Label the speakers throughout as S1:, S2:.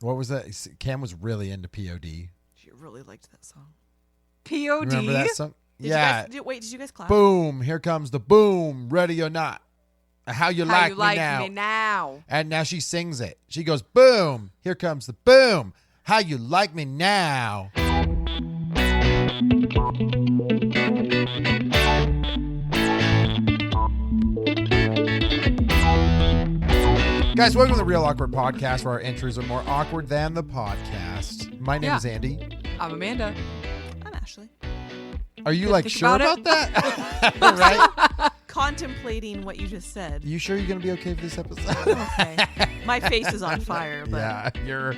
S1: What was that? Cam was really into POD.
S2: She really liked that song.
S3: POD.
S1: Remember that song?
S2: Did
S1: yeah.
S2: You guys, did you guys clap?
S1: Boom. Here comes the boom. Ready or not. How you like me now. And now she sings it. She goes, boom. Here comes the boom. How you like me now. Guys, welcome to the Real Awkward Podcast, where our entries are more awkward than the podcast. My name is Andy.
S3: I'm Amanda.
S2: I'm Ashley.
S1: Are you
S3: Think
S1: sure about that? Right?
S2: Contemplating what you just said.
S1: You sure you're going to be okay for this episode?
S2: Okay. My face is on fire, but
S1: Yeah, you're...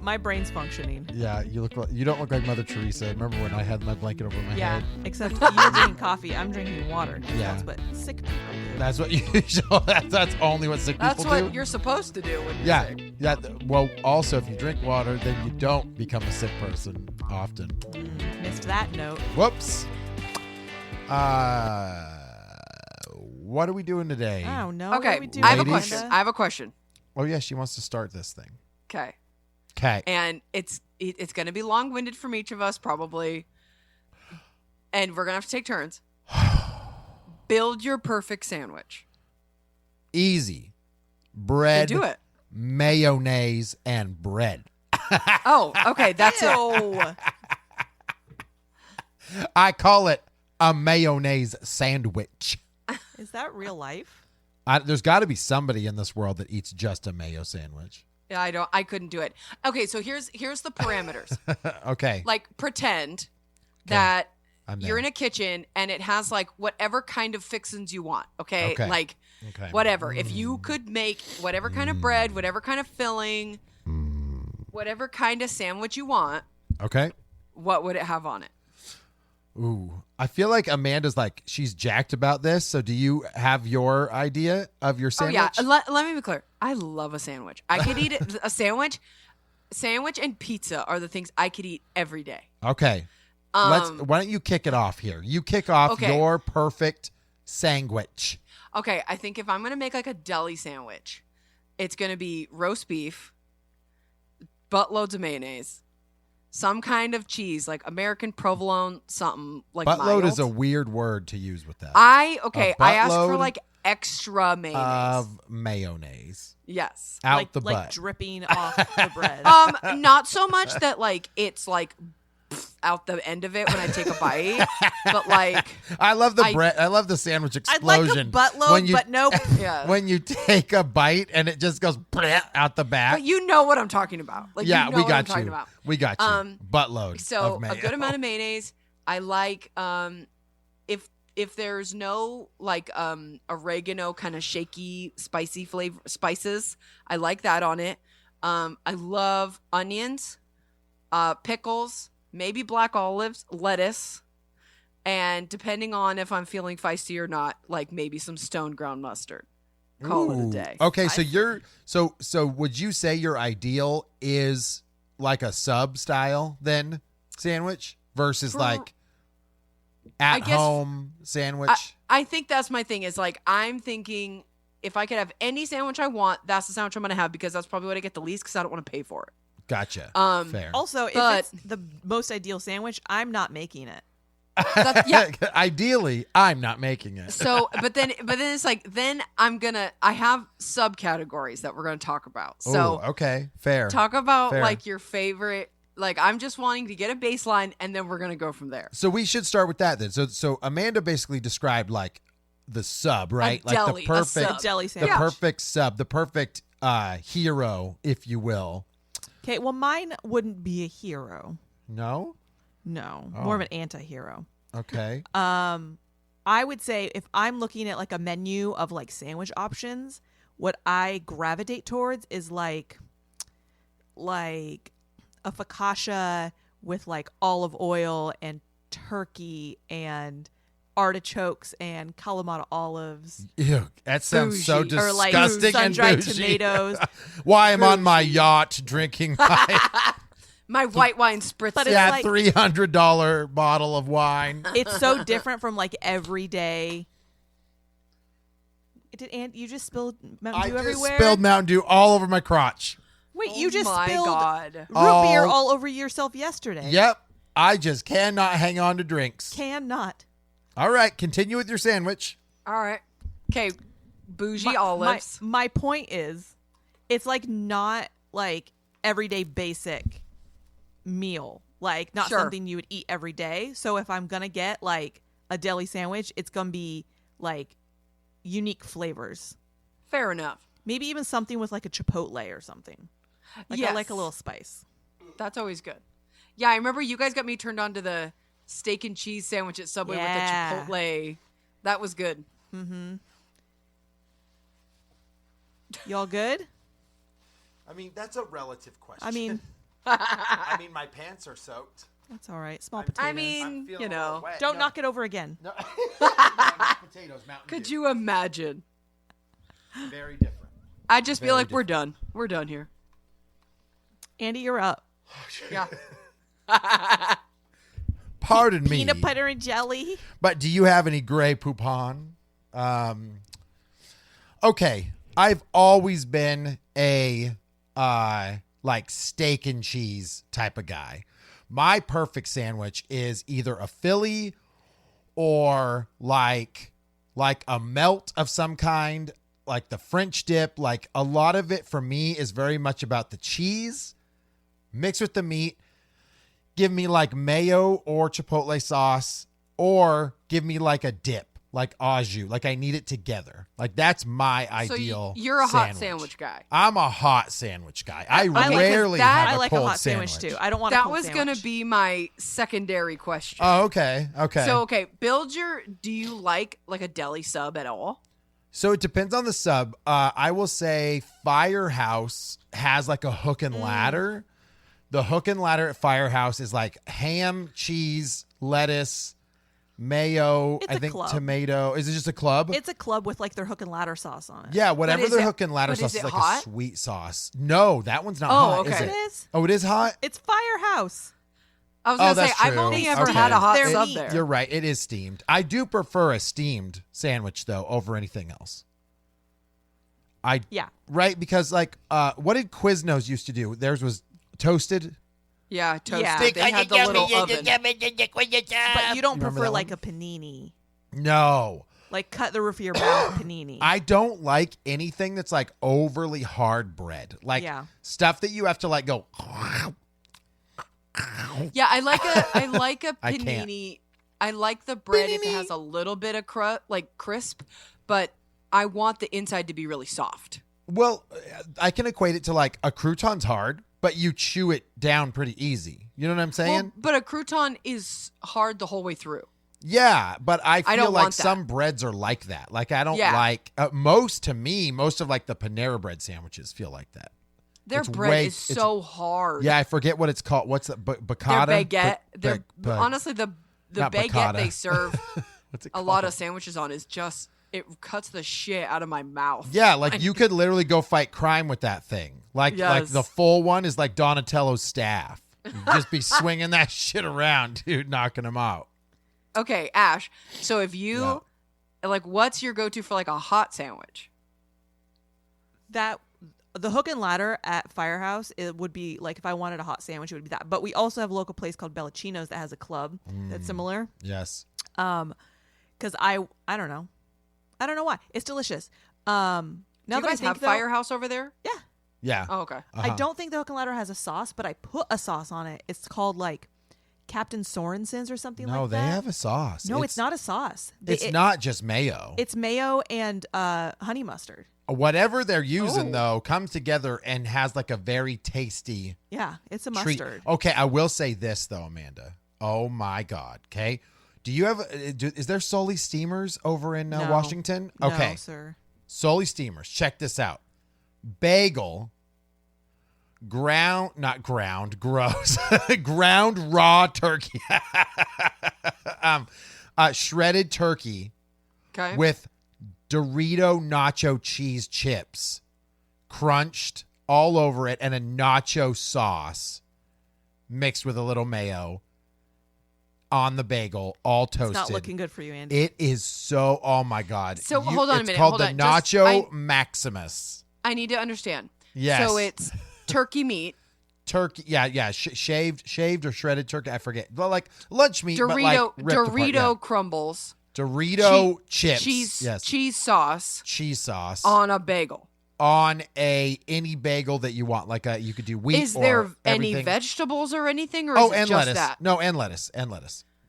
S2: my brain's functioning.
S1: Yeah, you don't look like Mother Teresa. Remember when I had my blanket over my
S2: Yeah,
S1: head?
S2: except you're drinking coffee. I'm drinking water.
S1: Yeah.
S2: That's what sick people do.
S1: That's what that's only what sick
S3: That's
S1: people do.
S3: what you're supposed to do when you're
S1: Yeah,
S3: sick.
S1: yeah. Well, also if you drink water, then you don't become a sick person often.
S2: Missed that note.
S1: Whoops. What are we doing today?
S2: I don't know. What
S3: Okay,
S2: do we do,
S3: I have a
S1: Ladies?
S3: question. I have a question.
S1: Oh yeah, she wants to start this thing.
S3: Okay.
S1: Okay.
S3: And it's going to be long-winded from each of us, probably. And we're going to have to take turns. Build your perfect sandwich.
S1: Easy. Bread,
S3: Do it.
S1: mayonnaise, and bread.
S3: Oh, okay. That's it.
S2: Ew.
S1: I call it a mayonnaise sandwich.
S2: Is that real life?
S1: There's got to be somebody in this world that eats just a mayo sandwich.
S3: Yeah, I couldn't do it. Okay, so here's the parameters.
S1: Okay.
S3: Like pretend that
S1: I'm
S3: you're
S1: there.
S3: in a kitchen and it has like whatever kind of fixins you want. Okay.
S1: Okay.
S3: Like
S1: Okay.
S3: whatever. If you could make whatever kind of bread, whatever kind of filling, whatever kind of sandwich you want,
S1: Okay.
S3: what would it have on it?
S1: Ooh. I feel like Amanda's she's jacked about this. So do you have your idea of your sandwich?
S3: Oh yeah. Let me be clear. I love a sandwich. I could eat a sandwich. Sandwich and pizza are the things I could eat every day.
S1: Okay. Why don't you kick it off here? You kick off
S3: Okay.
S1: your perfect sandwich.
S3: Okay, I think if I'm going to make like a deli sandwich, it's going to be roast beef, buttloads of mayonnaise, some kind of cheese, like American provolone, something like
S1: Buttload
S3: mild.
S1: is a weird word to use with that.
S3: I
S1: A
S3: asked for
S1: buttload
S3: like extra mayonnaise.
S1: of mayonnaise
S3: Yes.
S1: out the
S2: like
S1: butt.
S2: dripping off the bread.
S3: Not so much that like it's like out the end of it when I take a bite, but like
S1: I love the bread. I love the sandwich
S2: I'd like a
S1: explosion.
S2: buttload,
S1: when you,
S2: but nope.
S3: yeah.
S1: when you take a bite and it just goes out the back.
S3: But you know what I'm talking about. Like
S1: Yeah,
S3: you know
S1: we
S3: what I'm
S1: got
S3: talking
S1: you.
S3: about.
S1: We got you. Buttload.
S3: So
S1: of mayo.
S3: a good amount of mayonnaise. I like if there's no like oregano kind of shaky spicy flavor spices, I like that on it. I love onions, pickles, maybe black olives, lettuce, and depending on if I'm feeling feisty or not, like maybe some stone ground mustard. Call it a
S1: Ooh.
S3: day.
S1: Okay, so would you say your ideal is like a sub style then sandwich versus
S3: For-
S1: like
S3: I
S1: at
S3: guess-
S1: home sandwich?
S3: I think that's my thing is like I'm thinking if I could have any sandwich I want, that's the sandwich I'm going to have because that's probably what I get the least because I don't want to pay for it.
S1: Gotcha.
S3: Um,
S1: Fair.
S2: Also, if
S3: But-
S2: it's the most ideal sandwich, I'm not making it.
S3: yeah.
S1: Ideally, I'm not making it.
S3: So, but then it's like then I have subcategories that we're gonna talk about. So
S1: Ooh, okay, fair.
S3: talk about
S1: Fair.
S3: like your favorite. Like I'm just wanting to get a baseline, and then we're gonna go from there.
S1: So we should start with that then. So Amanda basically described like the sub, right? Like
S3: deli,
S1: the
S3: a
S1: perfect
S3: sub.
S2: Deli
S1: the
S2: sandwich.
S1: perfect sub, the perfect hero, if you will.
S2: Okay, well, mine wouldn't be a hero.
S1: No?
S2: No,
S1: Oh.
S2: more of an anti-hero.
S1: Okay.
S2: I would say if I'm looking at like a menu of like sandwich options, what I gravitate towards is like a focaccia with like olive oil and turkey and artichokes and Kalamata olives.
S1: Ew, that sounds so
S3: Bougie.
S2: Or like
S1: disgusting and
S2: sun-dried
S1: bougie.
S2: tomatoes.
S1: Why I'm on my yacht drinking my
S3: My white wine spritz.
S2: But it's
S1: yeah,
S2: like-
S1: $300 bottle of wine.
S2: It's so different from like everyday. You just spilled Mountain
S1: I
S2: Dew
S1: just
S2: everywhere?
S1: spilled Mountain Dew all over my crotch.
S2: Wait, you just spilled
S3: God.
S2: root beer all over yourself yesterday.
S1: Yep. I just cannot hang on to drinks.
S2: Cannot.
S1: All right. Continue with your sandwich.
S3: All right. Okay. Bougie olives.
S2: My point is, it's like not like everyday basic meal. Like not something you would eat every day. So if I'm going to get like a deli sandwich, it's going to be like unique flavors.
S3: Fair enough.
S2: Maybe even something with like a chipotle or something. Like I like a little spice.
S3: That's always good. Yeah, I remember you guys got me turned on to the steak and cheese sandwich at Subway with the chipotle. That was good.
S2: Mm-hmm. Y'all good?
S1: I mean, that's a relative question.
S2: I mean,
S1: my pants are soaked.
S2: That's all right. Small potatoes.
S3: I mean, you know.
S2: Don't knock it over again.
S1: No. Potatoes, Mountain
S3: Could
S1: Dew.
S3: you imagine?
S1: Very different.
S3: I just feel like
S1: different.
S3: we're done. We're done here.
S2: Andy, you're up.
S3: Yeah.
S1: Pardon me.
S2: Peanut butter and jelly.
S1: But do you have any Grey Poupon? Okay. I've always been a like steak and cheese type of guy. My perfect sandwich is either a Philly or like a melt of some kind, like the French dip. Like a lot of it for me is very much about the cheese mixed with the meat. Give me like mayo or chipotle sauce, or give me like a dip, like au jus. Like I need it together. Like that's my ideal.
S3: So you're a hot sandwich guy.
S1: I'm a hot sandwich guy. I
S3: Okay,
S1: rarely
S3: that-
S1: have
S2: I
S1: a
S2: like
S1: cold
S2: a hot sandwich too. I don't want a
S3: That
S2: cold
S3: was
S2: sandwich.
S3: going to be my secondary question.
S1: Oh, okay. Okay.
S3: So, do you like a deli sub at all?
S1: So it depends on the sub. I will say Firehouse has like a hook and ladder. The hook and ladder at Firehouse is like ham, cheese, lettuce, mayo,
S2: It's
S1: I
S2: a
S1: think
S2: club.
S1: tomato. Is it just a club?
S2: It's a club with like their hook and ladder sauce on it.
S1: Yeah, whatever
S3: is
S1: their
S3: it-
S1: hook and ladder
S3: but
S1: sauce
S3: is
S1: is
S3: it
S1: like
S3: hot?
S1: a sweet sauce. No, that one's not
S3: Oh,
S1: hot.
S3: okay.
S1: Is
S2: It
S1: it?
S2: is.
S1: Oh, it is hot?
S2: It's Firehouse.
S3: I was
S1: Oh,
S3: going to say,
S1: that's
S3: I've
S1: true.
S3: only ever
S1: Okay.
S3: had a hot
S2: They're
S3: sub
S2: neat.
S3: there.
S1: You're right. It is steamed. I do prefer a steamed sandwich though over anything else.
S2: Yeah.
S1: Right, because like what did Quiznos used to do? Theirs was toasted.
S3: Yeah, toasted.
S2: Yeah.
S3: They had the little oven.
S2: But you don't
S1: Remember
S2: prefer
S1: that
S2: like
S1: one?
S2: a panini.
S1: No.
S2: Like cut the roof of your mouth panini.
S1: I don't like anything that's like overly hard bread. Like stuff that you have to like go
S3: Yeah, I like a
S1: I can't.
S3: panini. I like the bread if it has a little bit of crisp, but I want the inside to be really soft.
S1: Well, I can equate it to like a crouton's hard, but you chew it down pretty easy. You know what I'm saying?
S3: Well, but a crouton is hard the whole way through.
S1: Yeah, but I feel
S3: don't
S1: like
S3: want that.
S1: some breads are like that. Like I don't
S3: Yeah.
S1: like most of like the Panera bread sandwiches feel like that.
S3: Their
S1: It's
S3: bread
S1: way-
S3: is
S1: it's-
S3: so hard.
S1: Yeah, I forget what it's called. What's that?
S3: Their
S1: Bacata?
S3: baguette. Honestly, the
S1: not
S3: baguette
S1: piccata.
S3: they serve
S1: What's it
S3: a
S1: called?
S3: lot of sandwiches on is just it cuts the shit out of my mouth.
S1: Yeah, like you could literally go fight crime with that thing. Like
S3: Yes.
S1: the full one is like Donatello's staff. You just be swinging that shit around, dude, knocking them out.
S3: Okay, Ash. So if you like, what's your go-to for like a hot sandwich?
S2: That the hook and ladder at Firehouse, it would be like if I wanted a hot sandwich, it would be that. But we also have a local place called Bellacino's that has a club that's similar.
S1: Yes.
S2: Because I don't know why it's delicious. Now
S3: Do you
S2: that
S3: guys
S2: I think
S3: have Firehouse over there?
S2: yeah,
S1: Yeah.
S3: Oh, okay.
S2: I don't think the hook and ladder has a sauce, but I put a sauce on it. It's called like Captain Sorensen's or something
S1: No,
S2: like
S1: they
S2: that.
S1: have a sauce.
S2: No, it's not a sauce.
S1: It's not just mayo.
S2: It's mayo and honey mustard.
S1: Whatever they're using
S3: Oh.
S1: though comes together and has like a very tasty
S2: Yeah, it's a
S1: treat.
S2: mustard.
S1: Okay, I will say this though, Amanda. Oh my God. Okay. Do you have? Is there Soli steamers over in
S2: No.
S1: Washington?
S2: No,
S1: Okay,
S2: sir.
S1: Soli steamers. Check this out. Bagel. Ground raw turkey. Shredded turkey
S3: Okay.
S1: with Dorito nacho cheese chips crunched all over it and a nacho sauce mixed with a little mayo on the bagel, all toasted.
S2: It's not looking good for you, Andy.
S1: It is so, oh my God.
S3: So, hold on a
S1: it's
S3: minute,
S1: called
S3: hold
S1: the
S3: on. Just-
S1: Nacho Maximus.
S3: I need to understand.
S1: Yes.
S3: So it's turkey meat.
S1: Turkey, yeah, shaved or shredded turkey. I forget. But like lunch meat, but like
S3: Dorito
S1: ripped apart, yeah.
S3: crumbles.
S1: Dorito chips,
S3: cheese sauce on a bagel.
S1: On any bagel that you want, like you could do wheat.
S3: Is there
S1: or
S3: any
S1: everything.
S3: vegetables or anything, or is it
S1: and
S3: just
S1: lettuce?
S3: that?
S1: No, and lettuce.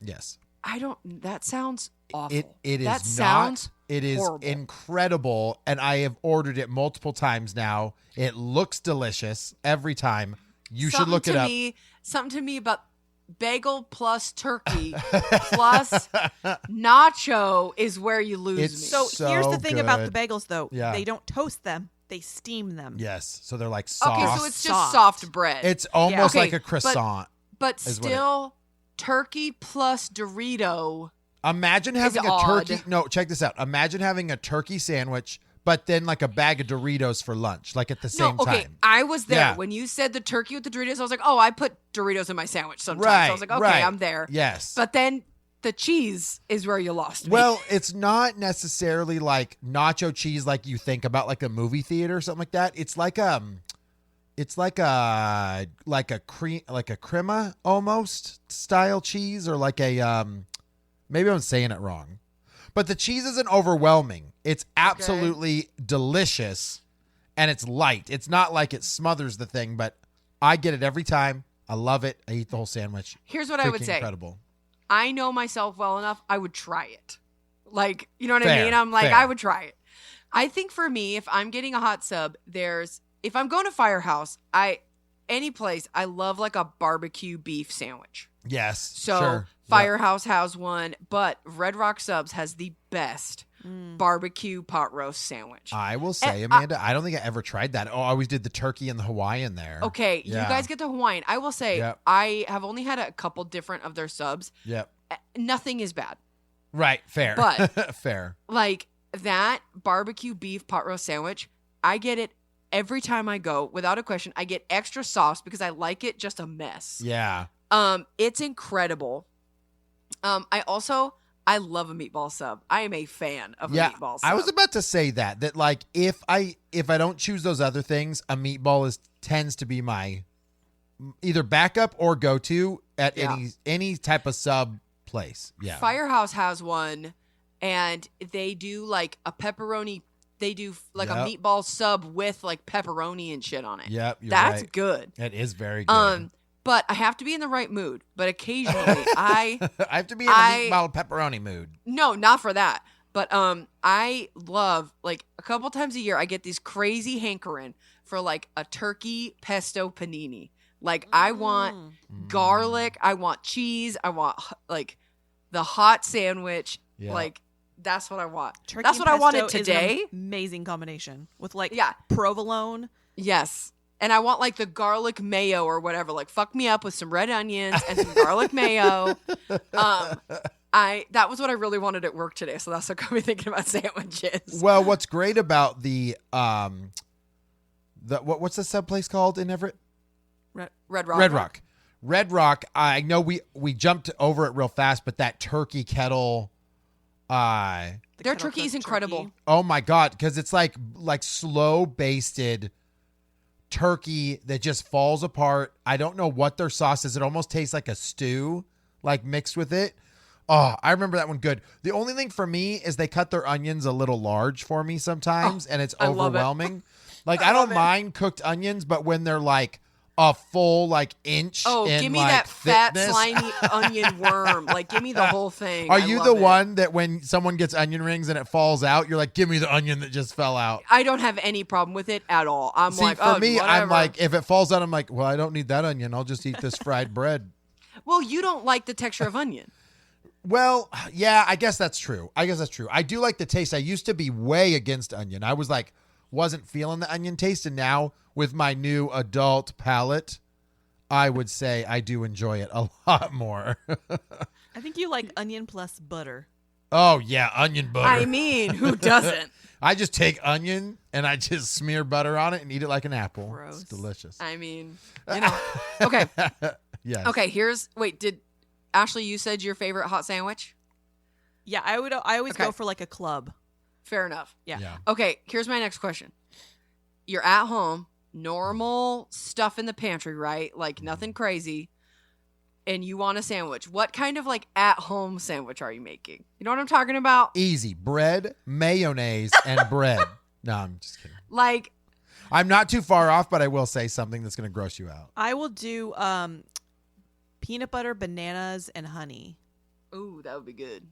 S1: Yes.
S3: I don't. That sounds awful.
S1: It is
S3: that
S1: not.
S3: Sounds
S1: it is
S3: horrible.
S1: incredible, and I have ordered it multiple times now. It looks delicious every time. You should look it up.
S3: Something to me about bagel plus turkey plus nacho is where you lose me.
S2: So here's the thing about the
S1: good.
S2: bagels, though.
S1: Yeah.
S2: They don't toast them; they steam them.
S1: Yes, so they're like soft.
S3: Okay, so it's just soft bread.
S1: It's almost
S3: Okay,
S1: like a croissant.
S3: but
S1: is what
S3: still, turkey plus Dorito.
S1: Imagine having
S3: Is
S1: a
S3: odd.
S1: turkey. No, check this out. Imagine having a turkey sandwich, but then like a bag of Doritos for lunch, like at the same time.
S3: I was there
S1: Yeah.
S3: when you said the turkey with the Doritos. I was like, oh, I put Doritos in my sandwich sometimes.
S1: Right.
S3: So I was like, okay,
S1: right.
S3: I'm there.
S1: Yes.
S3: But then the cheese is where you lost me.
S1: Well, it's not necessarily like nacho cheese like you think about like a movie theater or something like that. It's like a crema almost style cheese, or like a maybe I'm saying it wrong. But the cheese isn't overwhelming. It's absolutely delicious, and it's light. It's not like it smothers the thing, but I get it every time. I love it. I eat the whole sandwich.
S3: Here's what I would
S1: Freaking
S3: say.
S1: Incredible.
S3: I know myself well enough. I would try it. Like, you know what I
S1: Fair,
S3: mean? I'm like,
S1: fair.
S3: I would try it. I think for me, if I'm getting a hot sub, if I'm going to Firehouse, any place, I love like a barbecue beef sandwich.
S1: Yes.
S3: So
S1: sure.
S3: Firehouse has one, but Red Rock Subs has the best barbecue pot roast sandwich.
S1: I will say, Amanda, I don't think I ever tried that. Oh, I always did the turkey and the Hawaiian there.
S3: Okay,
S1: Yeah.
S3: you guys get the Hawaiian. I will say,
S1: Yep.
S3: I have only had a couple different of their subs.
S1: Yep.
S3: Nothing is bad.
S1: Right. Fair.
S3: But-
S1: fair.
S3: Like that barbecue beef pot roast sandwich, I get it every time I go without a question. I get extra sauce because I like it just a mess.
S1: Yeah.
S3: It's incredible. I love a meatball sub. I am a fan of a meatball sub.
S1: I was about to say that like if I don't choose those other things, a meatball tends to be my either backup or go to at any type of sub place. Yeah.
S3: Firehouse has one, and they do like a pepperoni. They do like a meatball sub with like pepperoni and shit on it.
S1: Yep. You're
S3: That's
S1: right.
S3: good.
S1: It is very good.
S3: But I have to be in the right mood. But occasionally, I
S1: have to be in a meatball pepperoni mood.
S3: No, not for that. But I love, like, a couple times a year, I get these crazy hankering for like a turkey pesto panini. Like, I want garlic, I want cheese, I want like the hot sandwich.
S1: Yeah.
S3: Like, that's what I want.
S2: Turkey
S3: That's
S2: and
S3: what I wanted
S2: pesto is
S3: today.
S2: an amazing combination with like
S3: Yeah.
S2: provolone.
S3: Yes. And I want like the garlic mayo or whatever. Like, fuck me up with some red onions and some garlic mayo. That was what I really wanted at work today. So that's what got me thinking about sandwiches.
S1: Well, what's great about what's the sub place called in Everett?
S3: Red Rock.
S1: Red Rock. I know we jumped over it real fast, but that turkey kettle.
S2: The
S3: Their
S2: kettle
S3: turkey is
S2: cooked
S3: incredible.
S2: turkey.
S1: Oh my God, because it's like slow basted turkey that just falls apart. I don't know what their sauce is. It almost tastes like a stew, like mixed with it. Oh, I remember that one good. The only thing for me is they cut their onions a little large for me sometimes, and it's
S3: I love it.
S1: overwhelming. Like
S3: I
S1: I don't
S3: love it.
S1: mind cooked onions, but when they're like a full like inch.
S3: Oh,
S1: in,
S3: give me
S1: like,
S3: that fat,
S1: thickness.
S3: slimy onion worm. Like, give me the whole thing.
S1: Are
S3: I
S1: you
S3: love
S1: the
S3: it.
S1: one that when someone gets onion rings and it falls out, you're like, give me the onion that just fell out?
S3: I don't have any problem with it at all. I'm
S1: See,
S3: like,
S1: for
S3: oh,
S1: me,
S3: whatever.
S1: I'm like, if it falls out, I'm like, well, I don't need that onion. I'll just eat this fried bread.
S3: well, you don't like the texture of onion.
S1: Well, yeah, I guess that's true. I do like the taste. I used to be way against onion. I was like, wasn't feeling the onion taste. And now with my new adult palate, I would say I do enjoy it a lot more.
S2: I think you like onion plus butter.
S1: Oh, yeah, onion butter.
S3: I mean, who doesn't?
S1: I just take onion and I just smear butter on it and eat it like an apple.
S2: Gross.
S1: It's delicious.
S3: I mean, you know. Okay.
S1: Yes.
S3: Okay, did Ashley, you said your favorite hot sandwich?
S2: Yeah, I always
S3: Okay.
S2: go for like a club.
S3: Fair enough.
S2: Yeah.
S1: Yeah.
S3: Okay, here's my next question. You're at home, normal stuff in the pantry, right? Like nothing crazy. And you want a sandwich. What kind of like at home sandwich are you making? You know what I'm talking about?
S1: Easy. Bread, mayonnaise, and bread. No, I'm just kidding.
S3: Like,
S1: I'm not too far off, but I will say something that's going to gross you out.
S2: I will do peanut butter, bananas, and honey.
S3: ooh, that would be good.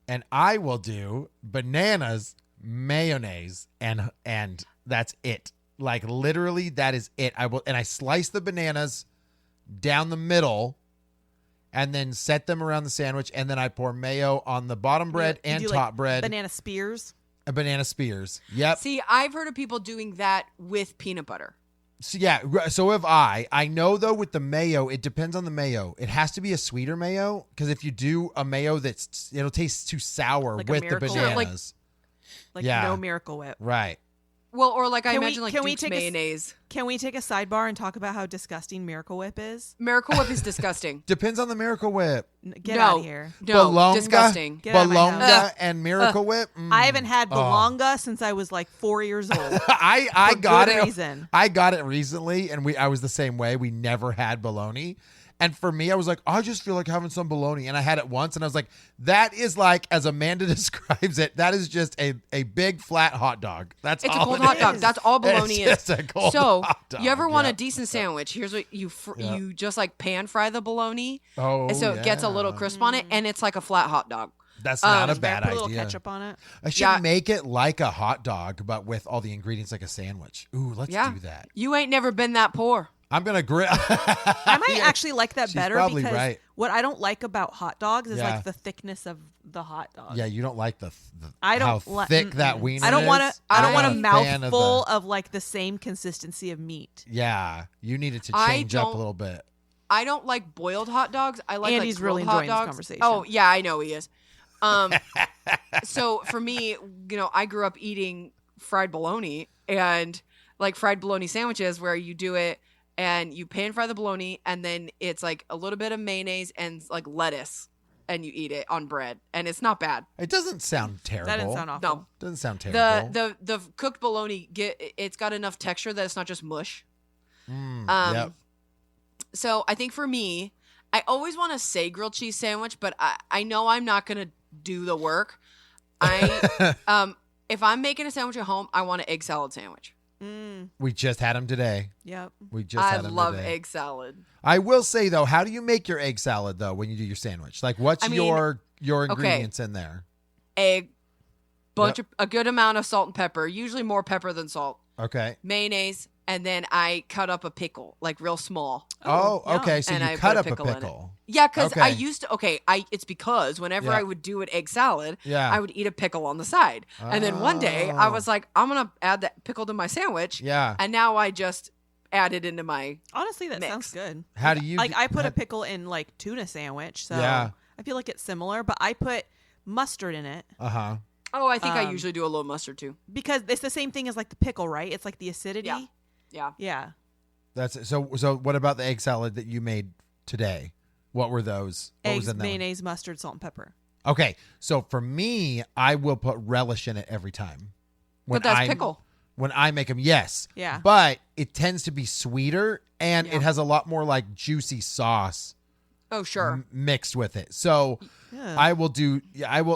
S1: And I will do bananas, mayonnaise, and that's it. Like literally, that is it. I slice the bananas down the middle, and then set them around the sandwich, and then I pour mayo on the bottom bread
S2: You
S1: and
S2: do,
S1: top
S2: like,
S1: bread.
S2: Banana spears.
S1: Banana spears. Yep.
S3: See, I've heard of people doing that with peanut butter.
S1: So yeah, so have I. I know though with the mayo, it depends on the mayo. It has to be a sweeter mayo because if you do a mayo it'll taste too sour
S2: Like a
S1: with the
S2: Miracle
S3: Whip?
S1: bananas.
S2: Like
S1: Yeah.
S2: no Miracle Whip.
S1: Right.
S3: Well, or like I
S2: Can we-
S3: imagine like
S2: can we
S3: Duke's
S2: take a s-
S3: mayonnaise.
S2: Can we take a sidebar and talk about how disgusting Miracle Whip is?
S3: Miracle Whip is disgusting.
S1: Depends on the Miracle Whip.
S2: Get
S3: No.
S2: out of here.
S3: No,
S1: Bologna,
S3: disgusting.
S2: Get out of my
S1: Bologna
S2: house.
S1: and Miracle Whip.
S2: I haven't had
S1: Oh.
S2: Bolonga since I was like 4 years old.
S1: I
S2: For
S1: got
S2: good
S1: it.
S2: reason.
S1: I got it recently, and I was the same way. We never had bologna. And for me, I was like, I just feel like having some bologna. And I had it once, and I was like, that is like, as Amanda describes it, that is just a big flat hot dog. That's
S3: It's a
S1: all
S3: cold
S1: it
S3: hot
S1: is.
S3: dog. That's all bologna
S1: It's
S3: is.
S1: just a cold
S3: So,
S1: hot dog.
S3: you ever want a
S1: Yep.
S3: decent sandwich? Here's what
S1: Yeah.
S3: you just like pan fry the bologna,
S1: Oh,
S3: and so it gets a little
S1: yeah.
S3: crisp on it, and it's like a flat hot dog.
S1: That's not a
S3: Just
S1: bad
S2: Put a little
S1: idea.
S2: ketchup on it.
S1: I should
S3: Yeah.
S1: make it like a hot dog, but with all the ingredients like a sandwich. Ooh, let's
S3: Yeah.
S1: do that.
S3: You ain't never been that poor.
S1: I'm gonna grill.
S2: I might actually like that
S1: she's
S2: better
S1: probably
S2: because
S1: right.
S2: what I don't like about hot dogs is
S1: Yeah.
S2: like the thickness of the hot dog.
S1: Yeah, you don't like the
S2: I don't
S1: how
S2: li-
S1: thick that
S2: mm-mm.
S1: wiener
S2: I don't want
S1: is?
S2: to. I don't
S3: I'm
S2: want a
S3: a
S1: fan of
S2: mouthful
S1: the-
S2: of like the same consistency of meat.
S1: Yeah, you need it to
S3: I
S1: change up a
S3: don't-
S1: little bit.
S3: I don't like boiled hot dogs. I like
S2: Andy's
S3: like
S2: really
S3: grilled hot
S2: enjoying this
S3: dogs.
S2: conversation.
S3: Oh yeah, I know he is. So for me, I grew up eating fried bologna and like fried bologna sandwiches where you do it and you pan fry the bologna and then it's like a little bit of mayonnaise and like lettuce and you eat it on bread and it's not bad.
S1: It doesn't sound terrible.
S2: That didn't sound awful.
S3: No.
S1: Doesn't sound terrible.
S3: The cooked bologna it's got enough texture that it's not just mush.
S1: Yep.
S3: So I think for me, I always want to say grilled cheese sandwich, but I know I'm not gonna do the work. If I'm making a sandwich at home, I want an egg salad sandwich.
S1: We just had them today.
S2: Yep.
S1: We just
S3: I
S1: had them
S3: love
S1: today.
S3: egg salad.
S1: I will say though, how do you make your egg salad though when you do your sandwich? Like, what's
S3: I mean,
S1: your
S3: okay.
S1: ingredients in there?
S3: Egg, a good amount of salt and pepper, usually more pepper than salt.
S1: Okay.
S3: Mayonnaise, and then I cut up a pickle, like real small.
S1: Oh,
S2: yum.
S1: okay. So
S3: And
S1: you
S3: I
S1: cut
S3: put a
S1: up a
S3: pickle in it.
S1: pickle.
S3: Yeah, because I
S1: Okay.
S3: used to. It's because whenever
S1: Yeah.
S3: I would do an egg salad,
S1: Yeah.
S3: I would eat a pickle on the side, and then one day I
S1: Oh.
S3: was like, I'm gonna add that pickle to my sandwich.
S1: Yeah.
S3: And now I just add it into my.
S2: Honestly, that
S3: Mix.
S2: sounds good.
S1: How do you
S2: Like
S1: do-
S2: I put
S1: how-
S2: a pickle in like tuna sandwich, so
S1: Yeah.
S2: I feel like it's similar. But I put mustard in it
S1: Uh-huh.
S3: Oh, I think I
S2: Um,
S3: usually do a little mustard too.
S2: because it's the same thing as like the pickle, right? It's like the acidity.
S3: Yeah. Yeah.
S2: Yeah.
S1: That's it. So what about the egg salad that you made today? What were those? What was
S2: Eggs,
S1: in that one?
S2: mayonnaise, mustard, salt, and pepper.
S1: Okay. So for me, I will put relish in it every time.
S3: But that's pickle.
S1: When I make them, yes.
S2: Yeah.
S1: But it tends to be sweeter and
S3: Yeah.
S1: it has a lot more like juicy sauce
S3: Oh, sure.
S1: mixed with it. So
S2: Yeah.
S1: I will do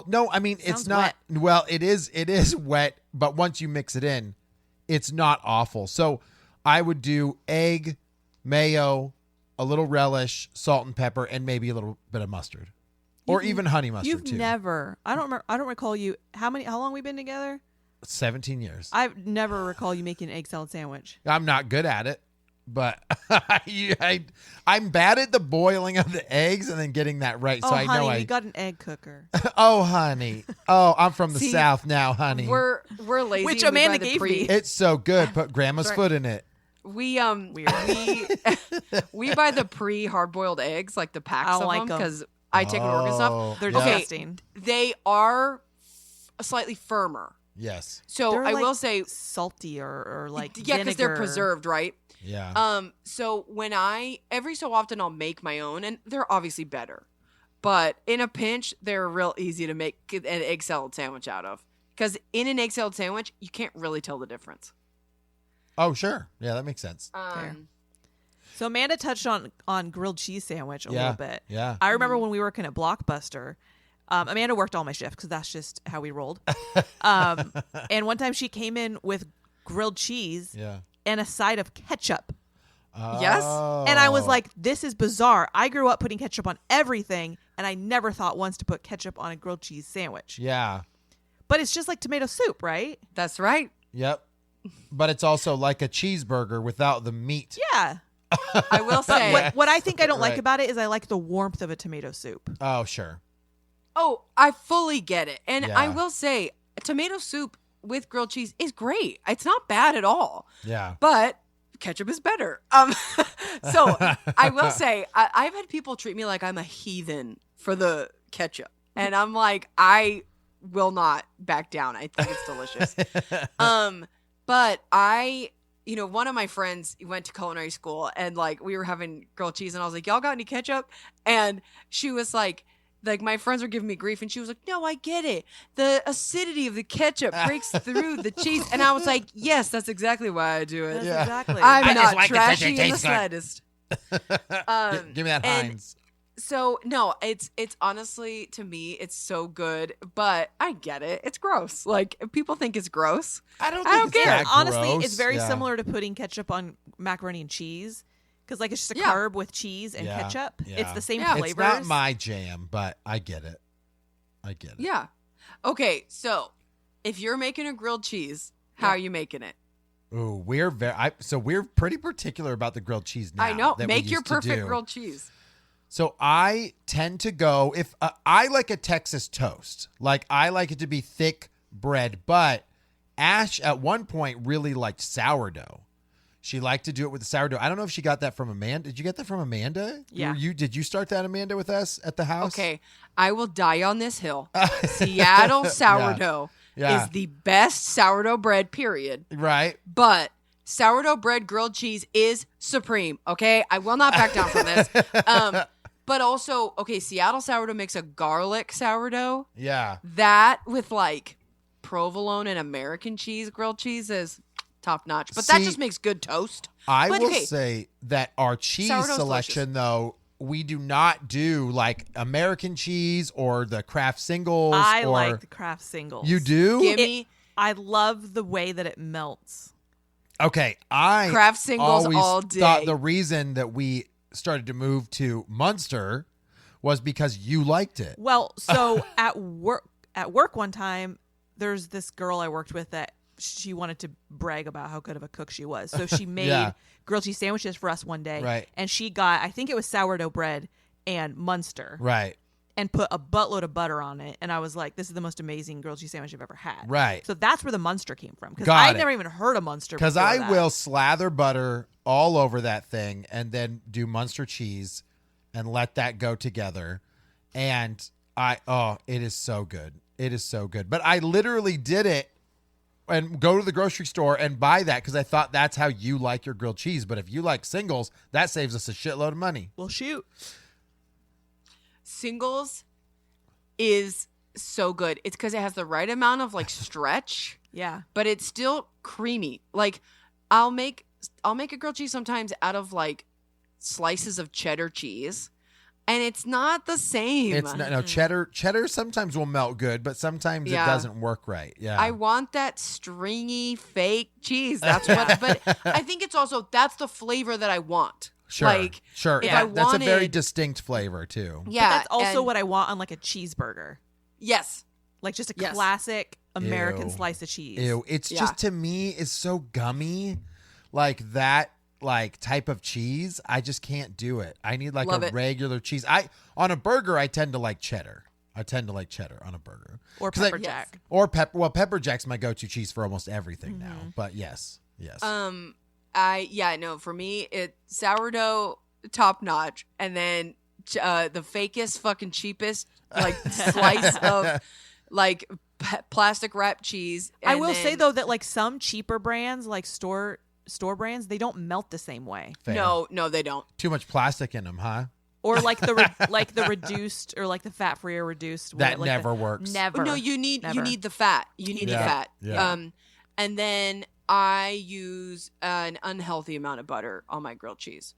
S1: no, I mean it's
S2: Sounds
S1: not well, it is wet, but once you mix it in, it's not awful. So I would do egg, mayo, a little relish, salt and pepper, and maybe a little bit of mustard. Or
S2: You've-
S1: even honey mustard
S2: You've
S1: too.
S2: never. I don't recall you. How long we been together?
S1: 17 years.
S2: I've never recall you making an egg salad sandwich.
S1: I'm not good at it, but I'm bad at the boiling of the eggs and then getting that right. So
S2: Oh,
S1: I
S2: honey,
S1: know
S2: we got an egg cooker.
S1: Oh, honey. Oh, I'm from the
S3: See,
S1: South now, honey.
S3: We're lazy.
S2: Which
S3: and we buy
S2: Amanda
S3: the
S2: gave me.
S1: It's so good. Put grandma's
S3: Right.
S1: foot in it.
S3: We
S2: Weird.
S3: we buy the pre-hard boiled eggs, like the packs
S2: I don't
S3: of
S2: like
S3: them,
S2: 'em.
S3: because I take an organ stuff.
S2: They're
S1: yeah.
S2: disgusting.
S3: They are slightly firmer.
S1: Yes.
S3: So
S2: They're
S3: I
S2: like
S3: will say,
S2: salty or like
S3: yeah, because they're
S2: vinegar.
S3: preserved, right?
S1: Yeah.
S3: So when every so often I'll make my own, and they're obviously better, but in a pinch, they're real easy to make an egg salad sandwich out of. Because in an egg salad sandwich, you can't really tell the difference.
S1: Oh, sure. Yeah, that makes sense.
S2: Fair. So Amanda touched on grilled cheese sandwich a little bit.
S1: Yeah.
S2: I remember when we were working at Blockbuster, Amanda worked all my shifts because that's just how we rolled. And one time she came in with grilled cheese and a side of ketchup.
S3: Yes.
S2: And I was like, this is bizarre. I grew up putting ketchup on everything, and I never thought once to put ketchup on a grilled cheese sandwich.
S1: Yeah.
S2: But it's just like tomato soup, right?
S3: That's right.
S1: Yep. But it's also like a cheeseburger without the meat.
S2: Yeah.
S3: I will say.
S2: What I think I don't like
S1: Right.
S2: about it is I like the warmth of a tomato soup.
S1: Oh, sure.
S3: Oh, I fully get it. And I
S1: Yeah.
S3: will say, tomato soup with grilled cheese is great. It's not bad at all.
S1: Yeah.
S3: But ketchup is better. So I will say, I've had people treat me like I'm a heathen for the ketchup. And I'm like, I will not back down. I think it's delicious. But one of my friends went to culinary school and like we were having grilled cheese and I was like, y'all got any ketchup? And she was like my friends were giving me grief and she was like, no, I get it. The acidity of the ketchup breaks through the cheese. And I was like, yes, that's exactly why I do it.
S2: That's
S1: Yeah.
S2: exactly.
S3: I'm
S1: I just
S3: not
S1: like it 'cause it
S3: trashy in the
S1: tastes good.
S3: slightest.
S1: Give me that
S3: and-
S1: Heinz.
S3: So no, it's honestly to me it's so good, but I get it. It's gross. Like people think it's gross.
S1: I don't
S3: don't
S1: think it's
S3: care.
S1: that
S2: Honestly,
S1: gross.
S2: it's very
S1: Yeah.
S2: similar to putting ketchup on macaroni and cheese because like it's just a
S3: Yeah.
S2: carb with cheese and
S1: Yeah.
S2: ketchup.
S1: Yeah.
S2: It's the same
S3: Yeah.
S2: flavors.
S1: It's not my jam, but I get it.
S3: Yeah. Okay, so if you're making a grilled cheese, how are you making it?
S1: Ooh, we're we're pretty particular about the grilled cheese now.
S3: I know.
S1: that we
S3: Make your
S1: used to
S3: perfect
S1: do.
S3: grilled cheese.
S1: So I tend to go if I like a Texas toast. Like I like it to be thick bread, but Ash at one point really liked sourdough. She liked to do it with the sourdough. I don't know if she got that from Amanda. Did you get that from Amanda?
S2: Yeah.
S1: Did you start that, Amanda, with us at the house?
S3: Okay, I will die on this hill. Seattle sourdough
S1: Yeah.
S3: is the best sourdough bread, period.
S1: Right.
S3: But sourdough bread grilled cheese is supreme. Okay, I will not back down from this. But also, okay, Seattle sourdough makes a garlic sourdough.
S1: Yeah.
S3: That with like provolone and American cheese grilled cheese is top notch. But that
S1: See,
S3: just makes good toast.
S1: I
S3: But,
S1: will
S3: okay,
S1: say that our cheese
S3: Sourdough's
S1: selection, though, we do not do like American cheese or the Kraft singles.
S2: I
S1: or,
S2: like the Kraft singles.
S1: You do?
S3: Give me
S2: I love the way that it melts.
S1: Okay, I
S3: Kraft singles
S1: always
S3: all day.
S1: thought the reason that we started to move to Munster was because you liked it.
S2: Well, so at work one time, there's this girl I worked with that she wanted to brag about how good of a cook she was. So she made
S1: Yeah.
S2: grilled cheese sandwiches for us one day.
S1: Right.
S2: And she got, I think it was sourdough bread and Munster
S1: Right,
S2: and put a buttload of butter on it. And I was like, this is the most amazing grilled cheese sandwich I've ever had.
S1: right.
S2: So that's where the Munster came from. Because
S1: Got
S2: I'd
S1: it.
S2: never even heard of Munster
S1: Because
S2: before
S1: I
S2: that.
S1: will slather butter all over that thing and then do Munster cheese and let that go together. And it is so good. It is so good. But I literally did it and go to the grocery store and buy that because I thought that's how you like your grilled cheese. But if you like singles, that saves us a shitload of money.
S2: Well, shoot.
S3: singles is so good. It's because it has the right amount of like stretch,
S2: Yeah.
S3: but it's still creamy. Like I'll make a grilled cheese sometimes out of like slices of cheddar cheese, and it's not the same.
S1: It's no cheddar. Cheddar sometimes will melt good, but sometimes
S3: Yeah.
S1: it doesn't work right. Yeah.
S3: I want that stringy fake cheese. That's what. But I think it's also that's the flavor that I want.
S1: Sure.
S3: Like
S1: sure.
S3: if
S1: That-
S3: I
S1: that's a very
S3: wanted-
S1: distinct flavor too.
S3: Yeah,
S2: But that's also
S3: and-
S2: what I want on like a cheeseburger.
S3: Yes.
S2: Like just a
S3: Yes.
S2: classic American
S1: Ew.
S2: slice of cheese.
S1: Ew. It's
S3: Yeah.
S1: just to me is so gummy. Like that like type of cheese. I just can't do it. I need like
S3: Love
S1: a
S3: it.
S1: regular cheese. On a burger I tend to like cheddar. I tend to like cheddar on a burger.
S2: Or
S1: 'Cause I-
S2: pepper jack.
S1: Or pepper. Well, pepper jack's my go-to cheese for almost everything
S2: Mm-hmm.
S1: now. But yes. Yes.
S3: For me it sourdough top notch, and then the fakest fucking cheapest like slice of like plastic wrap cheese.
S2: I
S3: and
S2: will say
S3: then-
S2: though that like some cheaper brands, like store brands, they don't melt the same way.
S1: Fair.
S3: no they don't.
S1: Too much plastic in them, huh?
S2: Or like the like the reduced or like the fat free or reduced.
S1: That
S2: like
S1: never works.
S2: Never.
S3: No, you need
S2: Never.
S3: the fat. You need the
S1: Yeah,
S3: fat.
S1: yeah.
S3: And then I use an unhealthy amount of butter on my grilled cheese.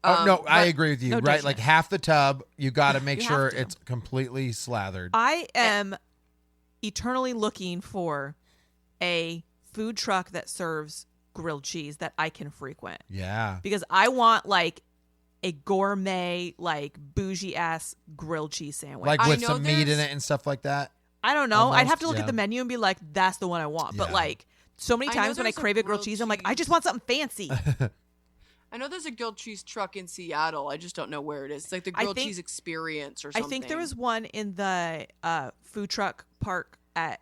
S1: Oh, no, I
S3: but-
S1: agree with you.
S2: no
S1: Right,
S2: judgment.
S1: like half the tub, you got to make
S2: You
S1: sure
S2: have to.
S1: it's completely slathered.
S2: I am eternally looking for a food truck that serves grilled cheese that I can frequent
S1: Yeah.
S2: because I want like a gourmet, like bougie ass grilled cheese sandwich.
S1: Like
S3: I
S1: with
S3: know
S1: some meat in
S3: there's-
S1: it and stuff like that.
S2: I don't know. I'd
S1: Almost,
S2: have to look
S1: yeah.
S2: at the menu and be like, that's the one I want. But
S1: Yeah.
S2: like so many
S3: I know
S2: times when I
S3: there's a
S2: crave a grilled
S3: grilled
S2: cheese, I'm like, I
S3: cheese.
S2: just want something fancy.
S3: I know there's a grilled cheese truck in Seattle. I just don't know where it is. It's like the grilled
S2: think-
S3: cheese experience or
S2: I
S3: something.
S2: think there was one in the food truck park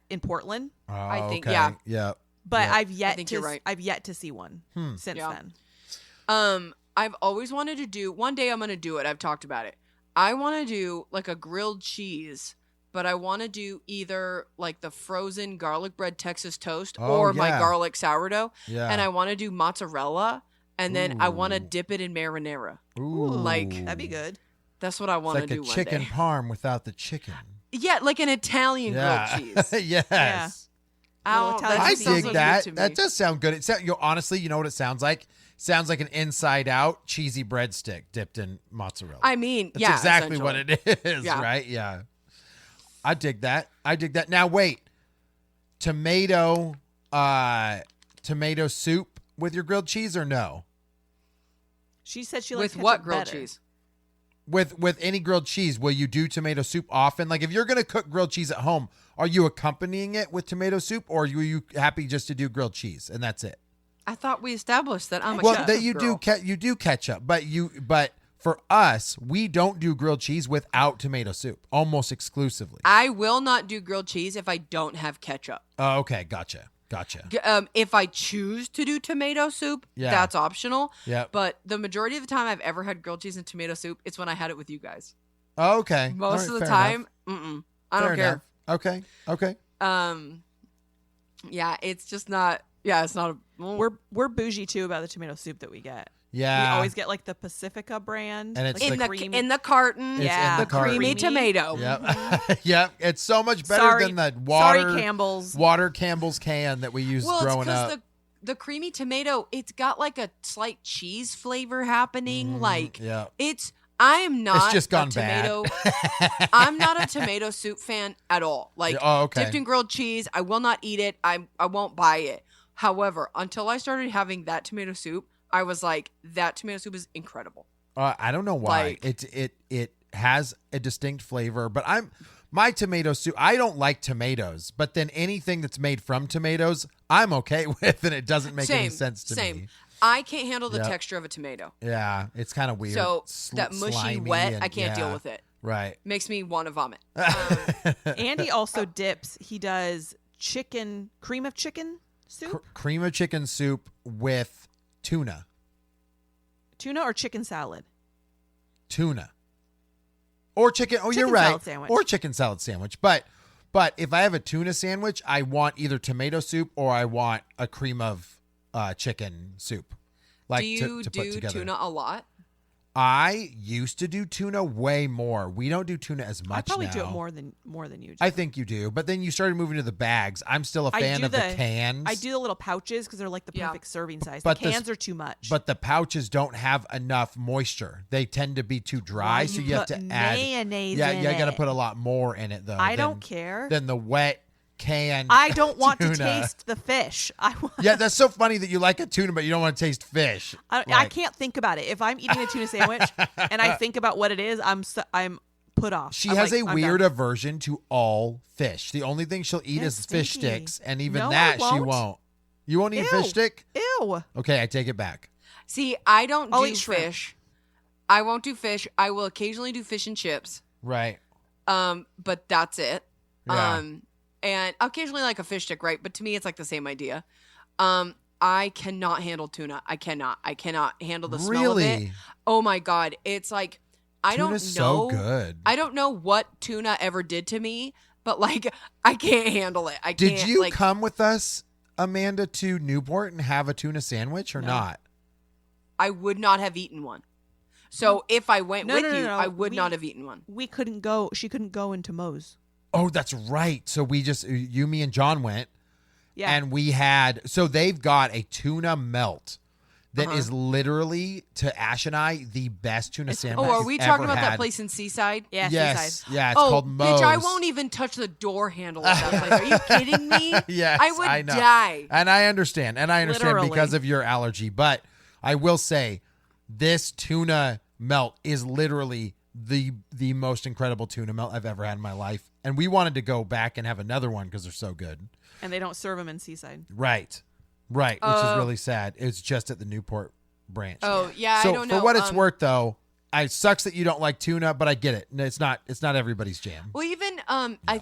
S2: in Portland,
S1: Oh,
S3: think,
S1: okay.
S3: yeah.
S1: Yeah.
S2: but
S1: Yeah.
S2: I've yet
S3: think
S2: to
S3: you're right.
S2: I've yet to see one since
S3: Yeah.
S2: then.
S3: I've always wanted to do, one day I'm going to do it. I've talked about it. I want to do like a grilled cheese, but I want to do either like the frozen garlic bread Texas toast
S1: Oh,
S3: or my
S1: yeah.
S3: garlic sourdough.
S1: Yeah.
S3: And I want to do mozzarella and then I want to
S1: Ooh.
S3: dip it in marinara.
S1: Ooh.
S3: like,
S2: That'd be good.
S3: That's what I
S1: It's
S3: want to
S1: like
S3: do
S1: a
S3: one
S1: chicken
S3: day.
S1: parm without the chicken.
S3: Yeah, like an Italian
S1: Yeah.
S3: grilled cheese.
S1: yes.
S2: Yeah.
S3: Ow,
S2: Italian
S3: that
S1: I
S3: just sounds
S1: dig
S3: so good
S1: that.
S3: to me.
S1: That does sound good. It sound, honestly, you know what it sounds like? Sounds like an inside out cheesy breadstick dipped in mozzarella.
S3: I mean,
S1: That's
S3: yeah,
S1: exactly what
S3: essentially.
S1: it is,
S3: Yeah.
S1: right? Yeah. I dig that. I dig that. Now wait. Tomato soup with your grilled cheese or no?
S2: She said she likes
S3: With what
S2: ketchup
S3: grilled
S2: better.
S3: cheese?
S1: With any grilled cheese, will you do tomato soup often? Like if you're going to cook grilled cheese at home, are you accompanying it with tomato soup or are you happy just to do grilled cheese and that's it?
S3: I thought we established that I'm a
S1: Well,
S3: ketchup
S1: that
S3: girl.
S1: you do ketchup, but for us, we don't do grilled cheese without tomato soup, almost exclusively.
S3: I will not do grilled cheese if I don't have ketchup.
S1: Oh, okay, gotcha.
S3: If I choose to do tomato soup,
S1: Yeah.
S3: that's optional.
S1: Yep.
S3: But the majority of the time I've ever had grilled cheese and tomato soup, it's when I had it with you guys.
S1: Oh, okay.
S3: Most
S1: All right,
S3: of the
S1: fair
S3: time,
S1: enough.
S3: I don't
S1: Fair
S3: care.
S1: enough. Okay.
S3: Yeah, it's just not. Yeah, it's not.
S2: We're bougie too about the tomato soup that we get.
S1: Yeah.
S2: We always get like the Pacifica brand,
S1: And it's
S2: like
S3: in
S1: the
S3: the
S2: creamy-
S3: in the carton.
S1: It's
S2: yeah,
S1: in the carton.
S3: creamy tomato.
S1: Yep. Yep. It's so much better
S2: Sorry-
S1: than the water
S2: Sorry, Campbell's.
S1: Campbell's can that we used
S3: Well, it's
S1: growing
S3: because
S1: up.
S3: the creamy tomato, it's got like a slight cheese flavor happening. Like
S1: yeah.
S3: I am not.
S1: It's just gone
S3: a
S1: bad.
S3: tomato. I'm not a tomato soup fan at all. Like
S1: Oh, okay.
S3: dipped in grilled cheese, I will not eat it. I won't buy it. However, until I started having that tomato soup, I was like, that tomato soup is incredible.
S1: I don't know why.
S3: Like-
S1: It has a distinct flavor, but my tomato soup. I don't like tomatoes, but then anything that's made from tomatoes, I'm okay with, and it doesn't make any sense to
S3: same.
S1: me.
S3: I can't handle the
S1: Yep.
S3: texture of a tomato.
S1: Yeah, it's kind of weird.
S3: So that mushy
S1: slimy
S3: wet,
S1: and-
S3: I can't deal
S1: yeah,
S3: with it.
S1: Right.
S3: Makes me want to vomit.
S2: Andy also dips. He does cream of chicken soup,
S1: Cream of chicken soup with tuna.
S2: tuna or chicken salad.
S1: Tuna. Or chicken. Oh, you're
S2: Chicken
S1: right.
S2: salad sandwich.
S1: Or chicken salad sandwich. But if I have a tuna sandwich, I want either tomato soup or I want a cream of chicken soup. Like
S3: do you
S1: to put
S3: do
S1: together.
S3: tuna a lot?
S1: I used to do tuna way more. We don't do tuna as much
S2: I probably
S1: now.
S2: do it more than you do.
S1: I think you do, but then you started moving to the bags. I'm still a
S2: I
S1: fan
S2: do
S1: of the cans.
S2: I do the little pouches because they're like the
S3: Yeah.
S2: perfect serving size.
S1: But
S2: the
S1: the-
S2: cans are too much.
S1: But the pouches don't have enough moisture. They tend to be too dry,
S2: Why
S1: so
S2: you
S1: you have
S2: put
S1: to add.
S2: mayonnaise
S1: Yeah,
S2: in
S1: you got to
S2: it?
S1: put a lot more in it though.
S2: I don't care.
S1: Than the wet canned.
S2: I don't want to
S1: tuna.
S2: taste the fish. I want.
S1: Yeah, that's so funny that you like a tuna, but you don't want to taste fish.
S2: I
S1: Like,
S2: can't think about it. If I'm eating a tuna sandwich and I think about what it is, I'm put off.
S1: She
S2: I'm
S1: has
S2: like,
S1: a
S2: I'm
S1: weird
S2: done.
S1: aversion to all fish. The only thing she'll eat
S2: That's
S1: is fish
S2: stinky.
S1: sticks, and even
S2: No, I
S1: that she
S2: won't.
S1: won't. You won't eat a
S2: Ew.
S1: fish stick?
S2: Ew.
S1: Okay, I take it back.
S3: See, I don't
S2: I'll
S3: do
S2: eat shrimp.
S3: fish. I won't do fish. I will occasionally do fish and chips.
S1: Right.
S3: But that's it.
S1: Yeah.
S3: And occasionally like a fish stick, right? But to me, it's like the same idea. I cannot handle tuna. I cannot handle the smell of it.
S1: Really?
S3: Oh my god, it's like I
S1: Tuna's
S3: don't know.
S1: so good.
S3: I don't know what tuna ever did to me, but like I can't handle it. I
S1: Did
S3: can't.
S1: you
S3: like,
S1: come with us, Amanda, to Newport and have a tuna sandwich or
S2: No.
S1: not?
S3: I would not have eaten one. So if I went
S2: No,
S3: with
S2: no, no,
S3: you,
S2: no.
S3: I would
S2: We-
S3: not have eaten one.
S2: We couldn't go. She couldn't go into Moe's.
S1: Oh, that's right. So we just, you, me, and John went,
S2: Yeah.
S1: And we had, so they've got a tuna melt that is literally, to Ash and I, the best tuna sandwich.
S3: Oh, are
S1: we've
S3: we talking
S1: ever
S3: about
S1: had.
S3: that place in Seaside?
S2: Yeah,
S1: Yes.
S2: Seaside.
S1: Yeah, it's
S3: Oh,
S1: called Moe's.
S3: bitch, I won't even touch the door handle of that place. Are you kidding me?
S1: Yes,
S3: I would
S1: I know.
S3: die.
S1: And I understand.
S2: Literally.
S1: Because of your allergy. But I will say, this tuna melt is literally the most incredible tuna melt I've ever had in my life. And we wanted to go back and have another one because they're so good.
S2: And they don't serve them in Seaside.
S1: Right. Which is really sad. It's just at the Newport branch.
S3: Oh, yeah,
S1: So
S3: I don't know.
S1: for what it's worth, though, it sucks that you don't like tuna, but I get it. It's not everybody's jam.
S3: Well, even I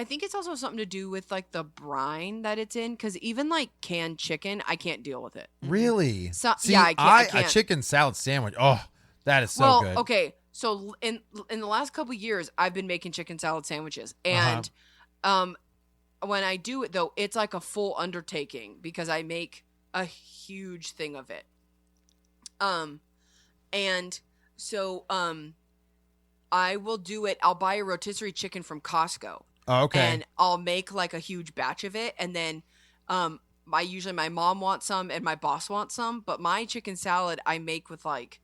S3: think it's also something to do with like the brine that it's in, because even like canned chicken, I can't deal with it.
S1: Really?
S3: So-
S1: See,
S3: yeah, I
S1: a
S3: can't.
S1: chicken salad sandwich. Oh, that is so
S3: Well,
S1: good.
S3: okay, so in the last couple years, I've been making chicken salad sandwiches, and when I do it though, it's like a full undertaking because I make a huge thing of it. And so I will do it. I'll buy a rotisserie chicken from Costco.
S1: Oh, okay.
S3: And I'll make like a huge batch of it, and then usually my mom wants some and my boss wants some, but my chicken salad I make with like